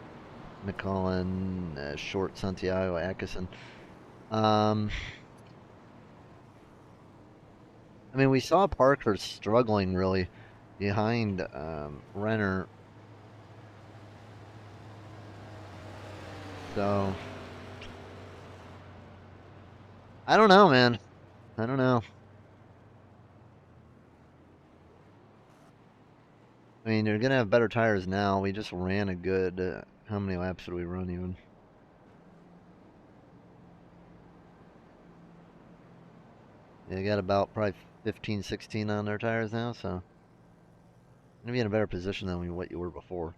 McCullen, Short, Santiago, Atkinson. I mean, we saw Parker struggling really behind Renner. So, I don't know, man. I don't know. I mean, they're gonna have better tires now. We just ran a good. How many laps did we run even? They got about probably 15, 16 on their tires now, so gonna be in a better position than what you were before.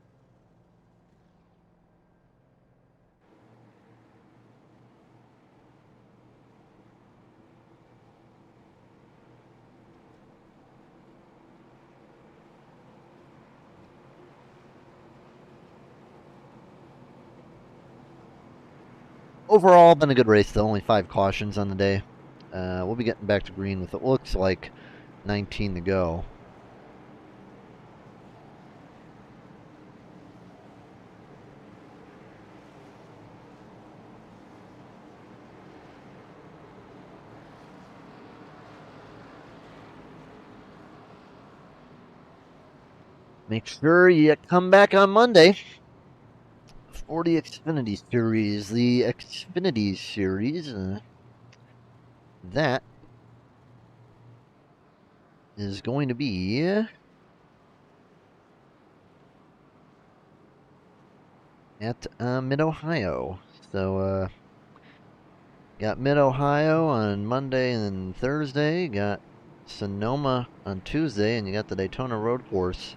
Overall, been a good race though. Only 5 cautions on the day. We'll be getting back to green with it looks like 19 to go. Make sure you come back on Monday for the Xfinity Series. The Xfinity Series, that is going to be at Mid-Ohio. So got Mid-Ohio on Monday and Thursday. Got Sonoma on Tuesday, and you got the Daytona Road Course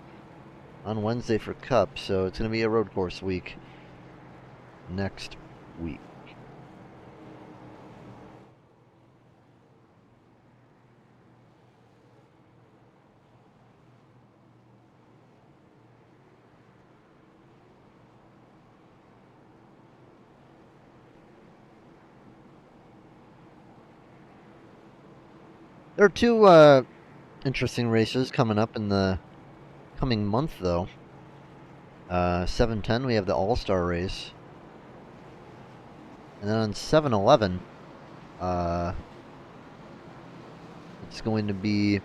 on Wednesday for Cup. So it's going to be a road course week next week. There are two interesting races coming up in the coming month, though. 7/10, we have the All-Star race. And then on 7/11, it's going to be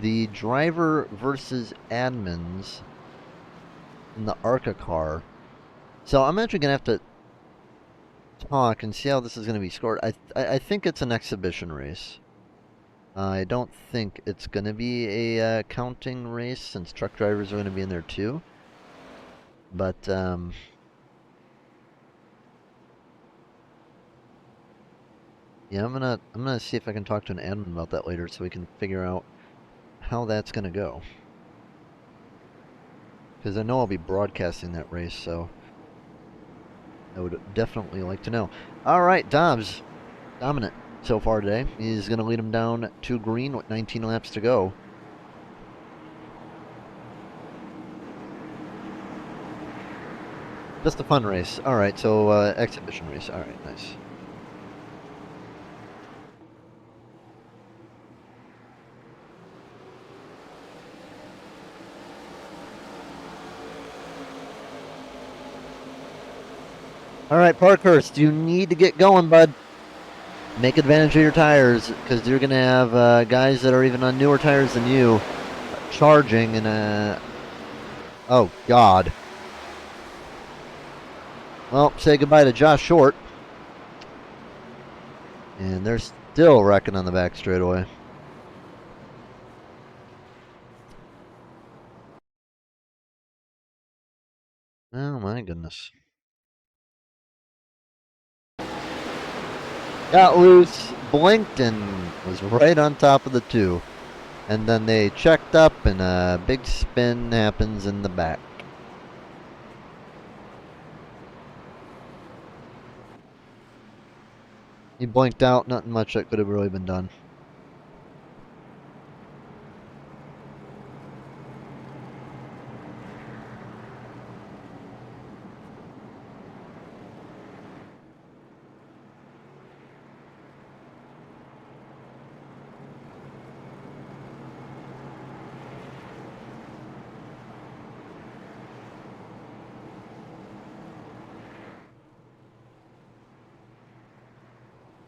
the driver versus admins in the Arca car. So I'm actually going to have to talk and see how this is going to be scored. I think it's an exhibition race. I don't think it's going to be a counting race since truck drivers are going to be in there too. But yeah, I'm gonna see if I can talk to an admin about that later so we can figure out how that's gonna go. Because I know I'll be broadcasting that race, so I would definitely like to know. All right, Dobbs, dominant so far today. He's gonna lead him down to green with 19 laps to go. Just a fun race. All right, so exhibition race. All right, nice. All right, Parkhurst, you need to get going, bud. Make advantage of your tires, because you're going to have guys that are even on newer tires than you charging, and oh, God. Well, say goodbye to Josh Short. And they're still wrecking on the back straightaway. Oh, my goodness. Got loose, blinked, and was right on top of the two. And then they checked up, and a big spin happens in the back. He blinked out, nothing much that could have really been done.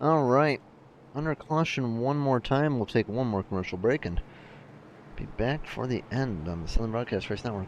Alright, under caution one more time, we'll take one more commercial break and be back for the end on the Southern Broadcast Race Network.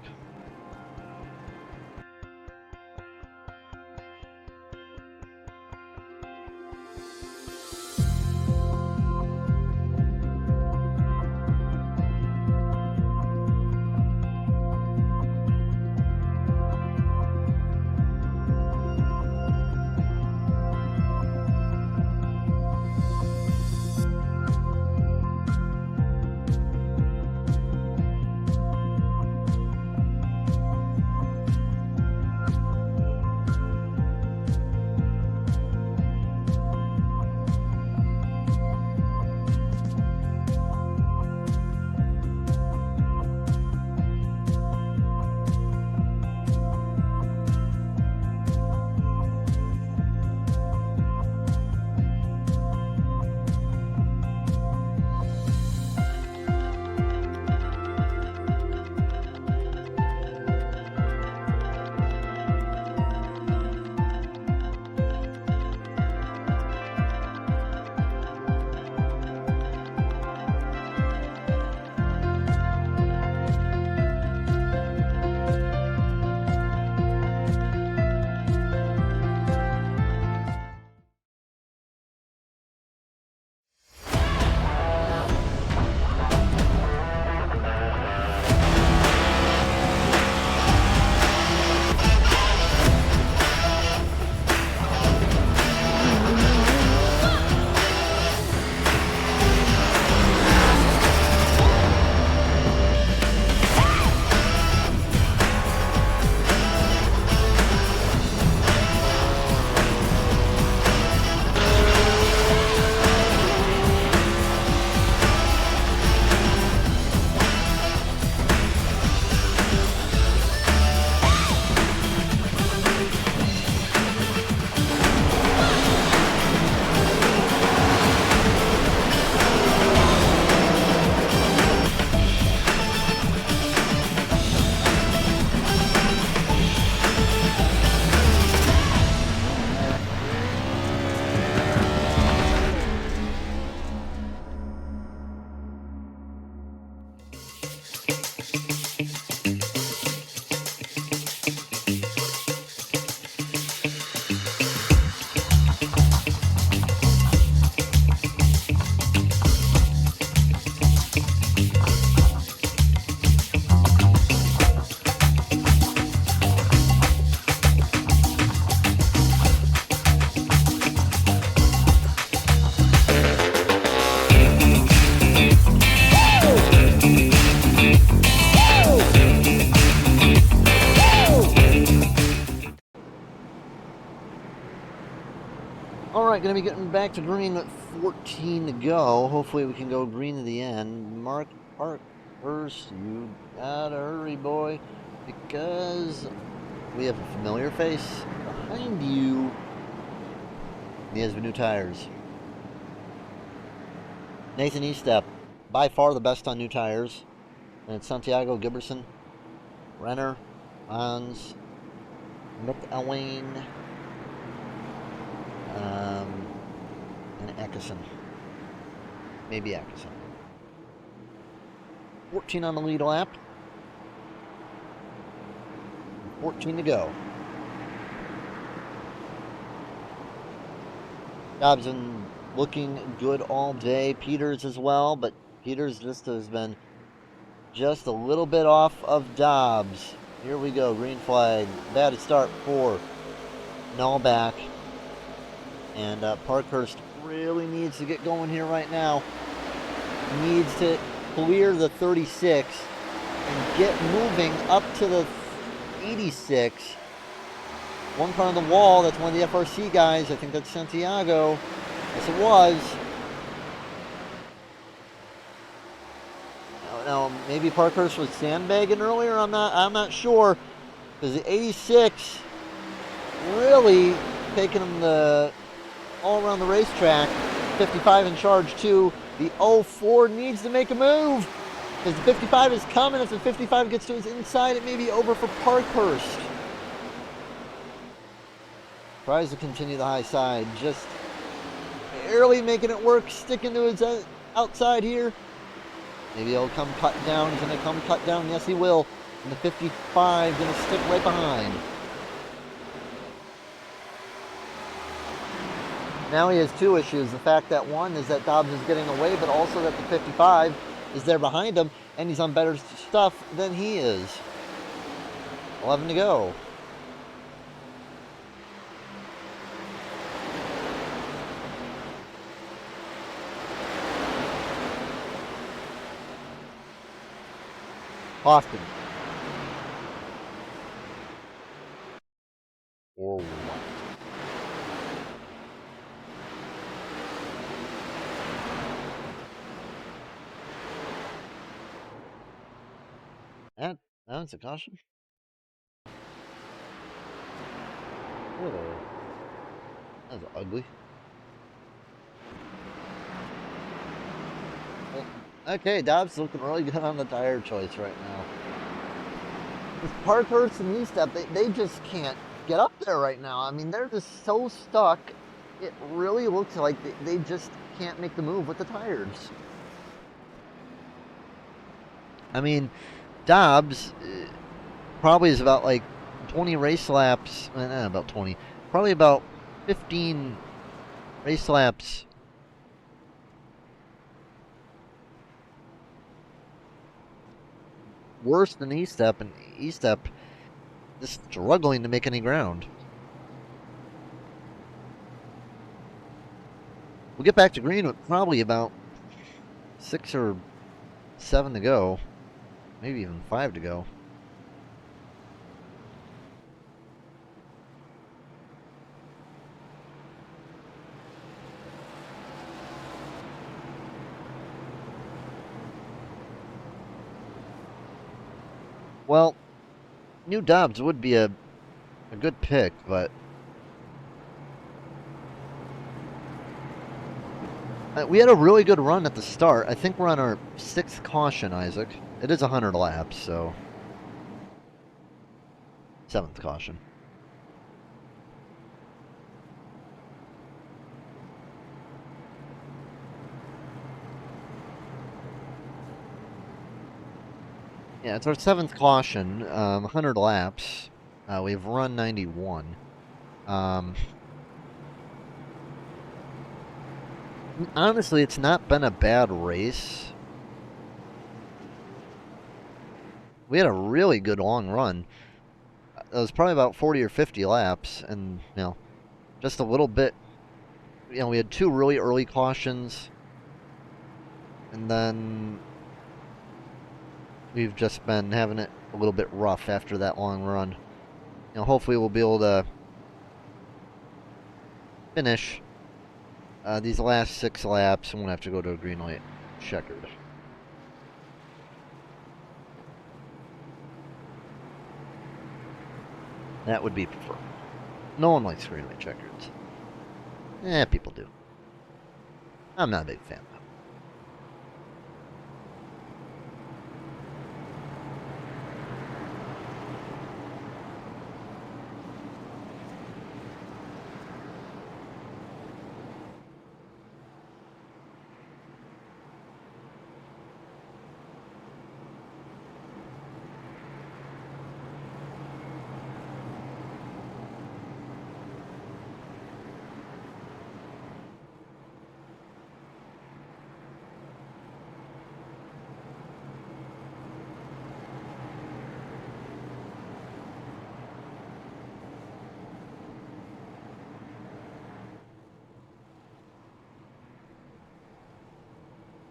right, going to be getting back to green with 14 to go. Hopefully we can go green to the end. Mark Parkhurst, you gotta hurry, boy, because we have a familiar face behind you. He has new tires. Nathan Estep, by far the best on new tires. And it's Santiago Giberson, Renner, Mons, McElwain, and Eckerson. Maybe Eckerson. 14 on the lead lap. 14 to go. Dobson looking good all day. Peters as well, but Peters just has been just a little bit off of Dobbs. Here we go, green flag. Bad start for Nullback. And Parkhurst really needs to get going here right now. Needs to clear the 36 and get moving up to the 86. One car on the wall, that's one of the FRC guys. I think that's Santiago. Yes, it was. Now maybe Parkhurst was sandbagging earlier. I'm not sure, because the 86 really taking him all around the racetrack. 55 in charge too. The 04 needs to make a move, because the 55 is coming. If the 55 gets to his inside, it may be over for Parkhurst. Tries to continue the high side, just barely making it work, sticking to his outside here. Maybe he'll come cut down. He's going to come cut down. Yes, he will. And the 55 going to stick right behind. Now he has two issues. The fact that one is that Dobbs is getting away, but also that the 55 is there behind him, and he's on better stuff than he is. 11 to go. Austin. 4-1. That's a caution. Oh, that's ugly. Well, okay, Dobbs looking really good on the tire choice right now. With Parkhurst and Estep, they just can't get up there right now. I mean, they're just so stuck. It really looks like they just can't make the move with the tires. I mean, Dobbs probably is about like 20 race laps, about 20, probably about 15 race laps worse than Estep, and Estep just struggling to make any ground. We'll get back to green with probably about 6 or 7 to go. Maybe even 5 to go. Well, new Dobbs would be a good pick, but we had a really good run at the start. I think we're on our 6th caution, Isaac. It is 100 laps, so 7th caution. Yeah, it's our 7th caution, 100 laps. We've run 91. Honestly, it's not been a bad race. We had a really good long run. It was probably about 40 or 50 laps, and, just a little bit. We had 2 really early cautions, and then we've just been having it a little bit rough after that long run. Hopefully we'll be able to finish These last 6 laps, I'm going to have to go to a green light checkered. That would be preferred. No one likes green light checkers. People do. I'm not a big fan, though.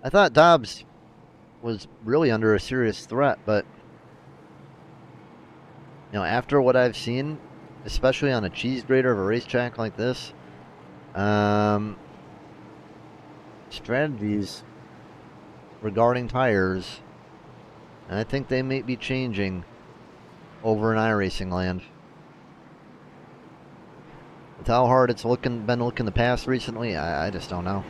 I thought Dobbs was really under a serious threat, but after what I've seen, especially on a cheese grater of a racetrack like this, strategies regarding tires, I think they may be changing over in iRacing land. With how hard it's been looking the past recently, I just don't know.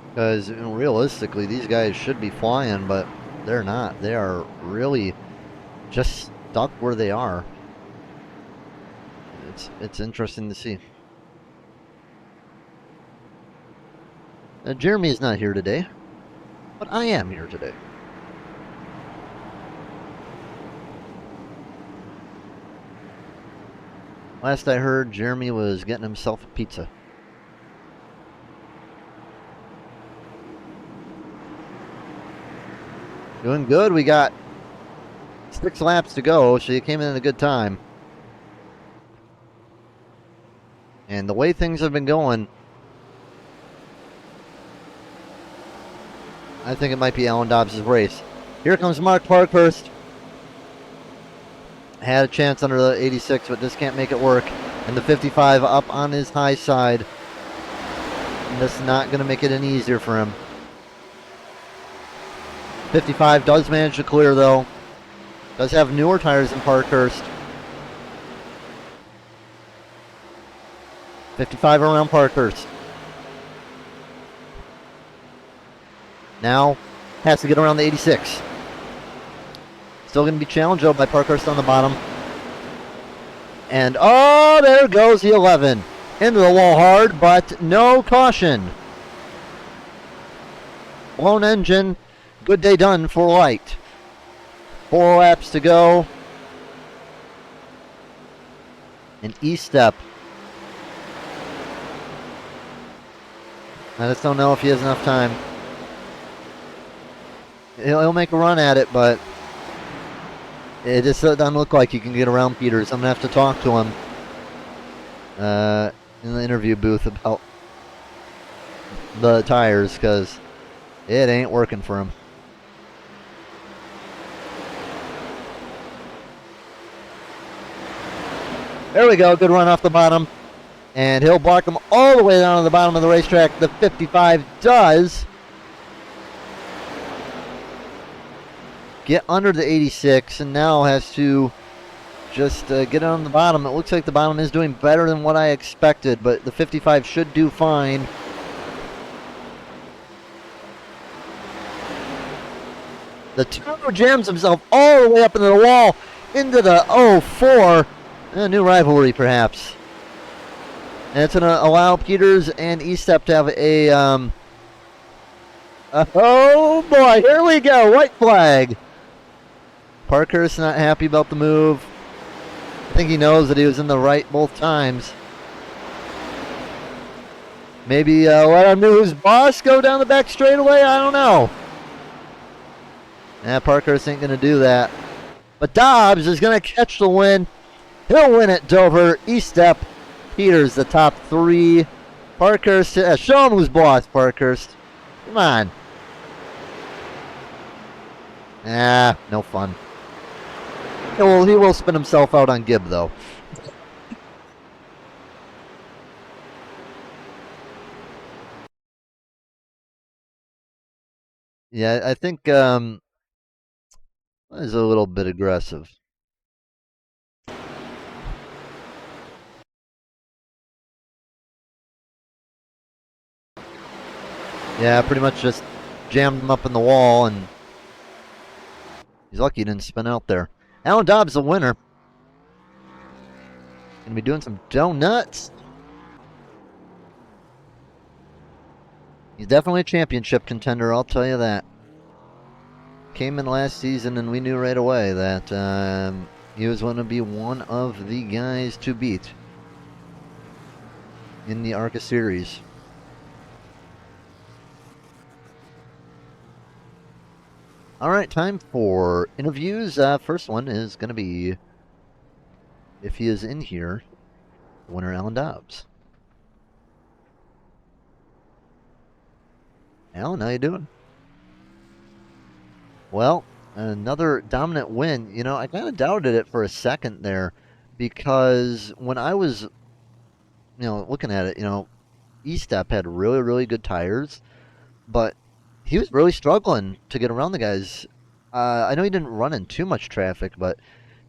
Because realistically, these guys should be flying, but they're not. They are really just stuck where they are. It's interesting to see. Jeremy is not here today, but I am here today. Last I heard, Jeremy was getting himself a pizza. Doing good. We got 6 laps to go, so you came in at a good time. And the way things have been going, I think it might be Alan Dobbs' race. Here comes Mark Parkhurst. Had a chance under the 86, but just can't make it work. And the 55 up on his high side. And that's not going to make it any easier for him. 55 does manage to clear, though. Does have newer tires than Parkhurst. 55 around Parkhurst. Now has to get around the 86. Still going to be challenged though by Parkhurst on the bottom. And oh, there goes the 11. Into the wall hard, but no caution. Blown engine. Good day done for Light. 4 laps to go. An E-step. I just don't know if he has enough time. He'll make a run at it, but it just doesn't look like he can get around Peters. I'm going to have to talk to him in the interview booth about the tires, because it ain't working for him. There we go. Good run off the bottom. And he'll block him all the way down to the bottom of the racetrack. The 55 does get under the 86 and now has to just get on the bottom. It looks like the bottom is doing better than what I expected, but the 55 should do fine. The Turbo jams himself all the way up into the wall, into the 04. A new rivalry, perhaps. And it's going to allow Peters and E-Step to have a, oh boy, here we go, white flag. Parkhurst not happy about the move. I think he knows that he was in the right both times. Maybe let our news boss go down the back straightaway, I don't know. Parkhurst ain't going to do that. But Dobbs is going to catch the win. He'll win at Dover. E-Step, Peters, the top 3. Parkhurst, show him who's boss, Parkhurst. Come on. Ah, no fun. Yeah, well, he will spin himself out on Gibb, though. Yeah, I think is a little bit aggressive. Yeah, pretty much just jammed him up in the wall, and he's lucky he didn't spin out there. Alan Dobbs, the winner. Gonna be doing some donuts. He's definitely a championship contender, I'll tell you that. Came in last season, and we knew right away that he was going to be one of the guys to beat in the Arca series. All right, time for interviews. First one is going to be, if he is in here, the winner, Alan Dobbs. Alan, how you doing? Well, another dominant win. You know, I kind of doubted it for a second there because when I was, looking at it, E-Step had really, really good tires, but he was really struggling to get around the guys. I know he didn't run in too much traffic, but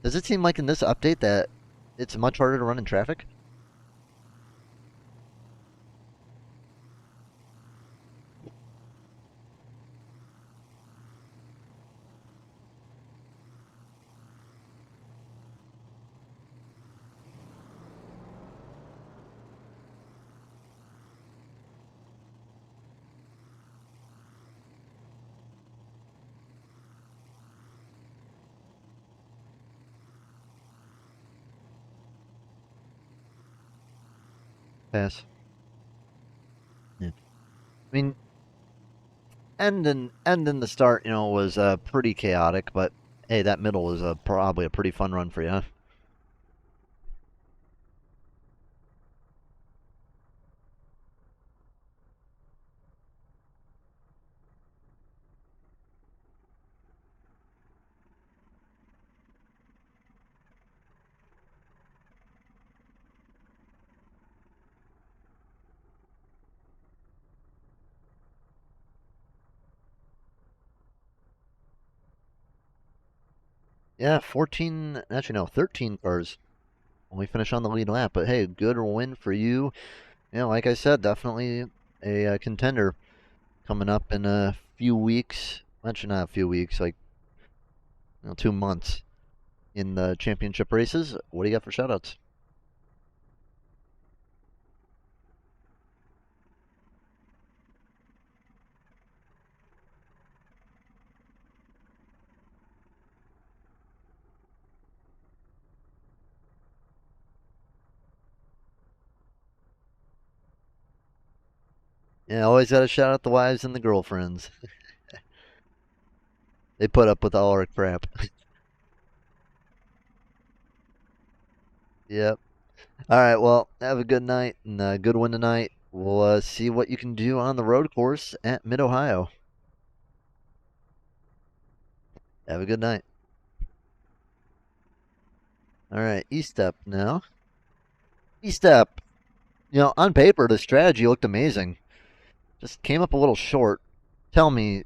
does it seem like in this update that it's much harder to run in traffic? Pass. Yeah. I mean, ending the start, was pretty chaotic, but hey, that middle was probably a pretty fun run for you, huh? Yeah, 14, actually no, 13 cars when we finish on the lead lap. But hey, good win for you. Like I said, definitely a contender coming up in a few weeks. Actually, not a few weeks, like 2 months in the championship races. What do you got for shoutouts? Yeah, always got to shout out the wives and the girlfriends. They put up with all our crap. Yep. All right. Well, have a good night and a good one tonight. We'll see what you can do on the road course at Mid Ohio. Have a good night. All right. E step now. E step. On paper, the strategy looked amazing. Just came up a little short. Tell me,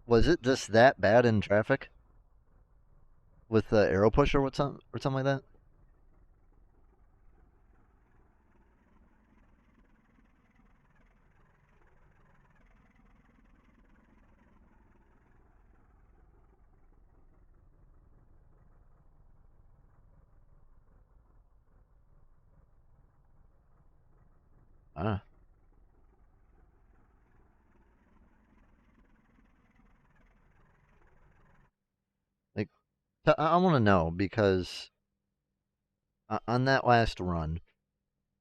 was it just that bad in traffic with the arrow push or something like that? Ah, like I want to know because on that last run,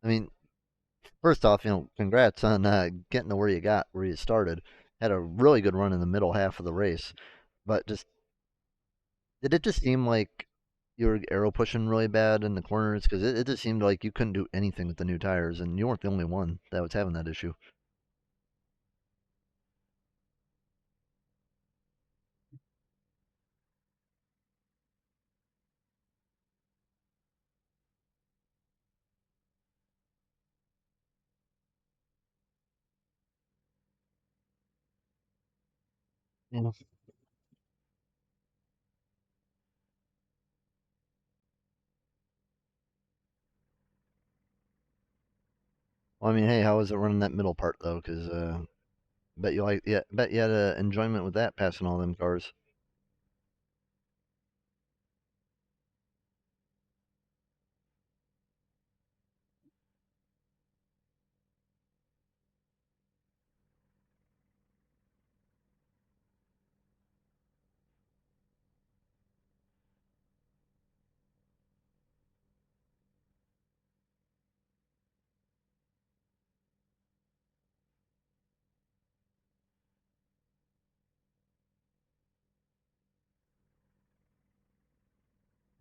I mean, first off, congrats on getting to where you started. Had a really good run in the middle half of the race, but did it just seem like you were arrow pushing really bad in the corners? Because it just seemed like you couldn't do anything with the new tires, and you weren't the only one that was having that issue. Yeah. Well, I mean, hey, how was it running that middle part though? Because bet you had enjoyment with that passing all them cars.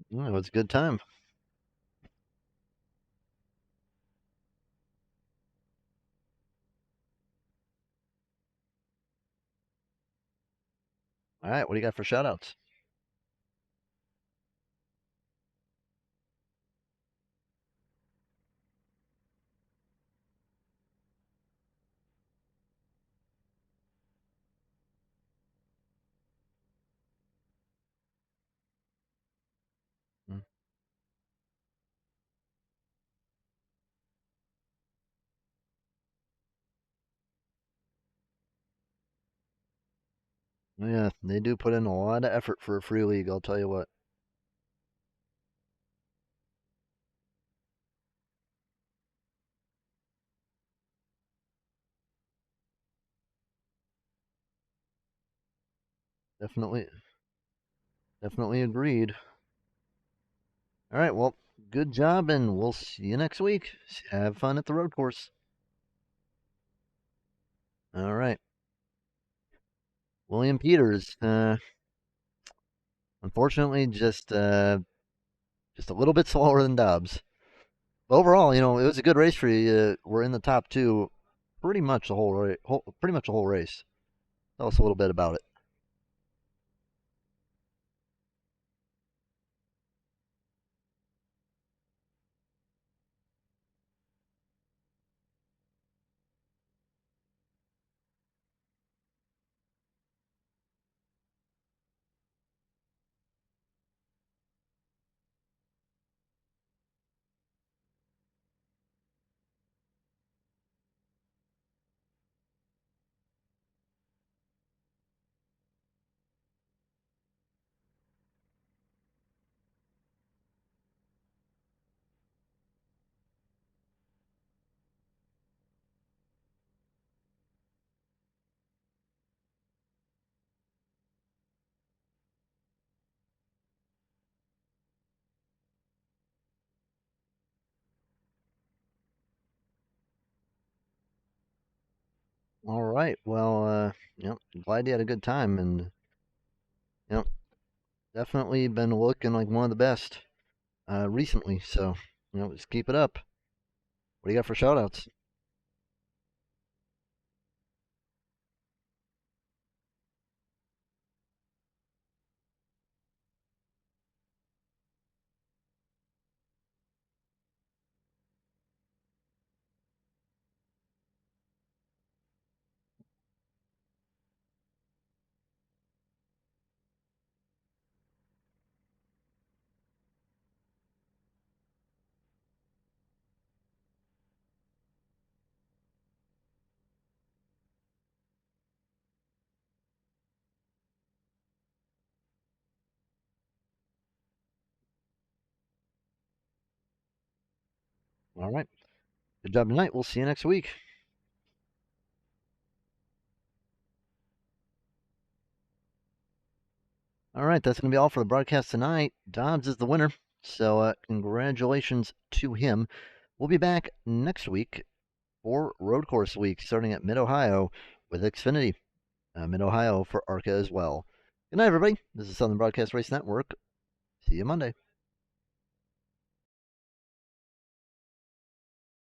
Yeah, it was a good time. All right, what do you got for shout outs? Mm. Yeah, they do put in a lot of effort for a free league. I'll tell you what. Definitely, definitely agreed. All right, well, good job, and we'll see you next week. Have fun at the road course. All right, William Peters. Unfortunately, just a little bit slower than Dobbs. Overall, it was a good race for you. We're in the top two, pretty much the pretty much the whole race. Tell us a little bit about it. All right. Well, glad you had a good time, and you know, definitely been looking like one of the best recently. So, just keep it up. What do you got for shout outs? All right. Good job tonight. We'll see you next week. All right. That's going to be all for the broadcast tonight. Dobbs is the winner. So, congratulations to him. We'll be back next week for Road Course Week, starting at Mid Ohio with Xfinity. Mid Ohio for Arca as well. Good night, everybody. This is Southern Broadcast Race Network. See you Monday.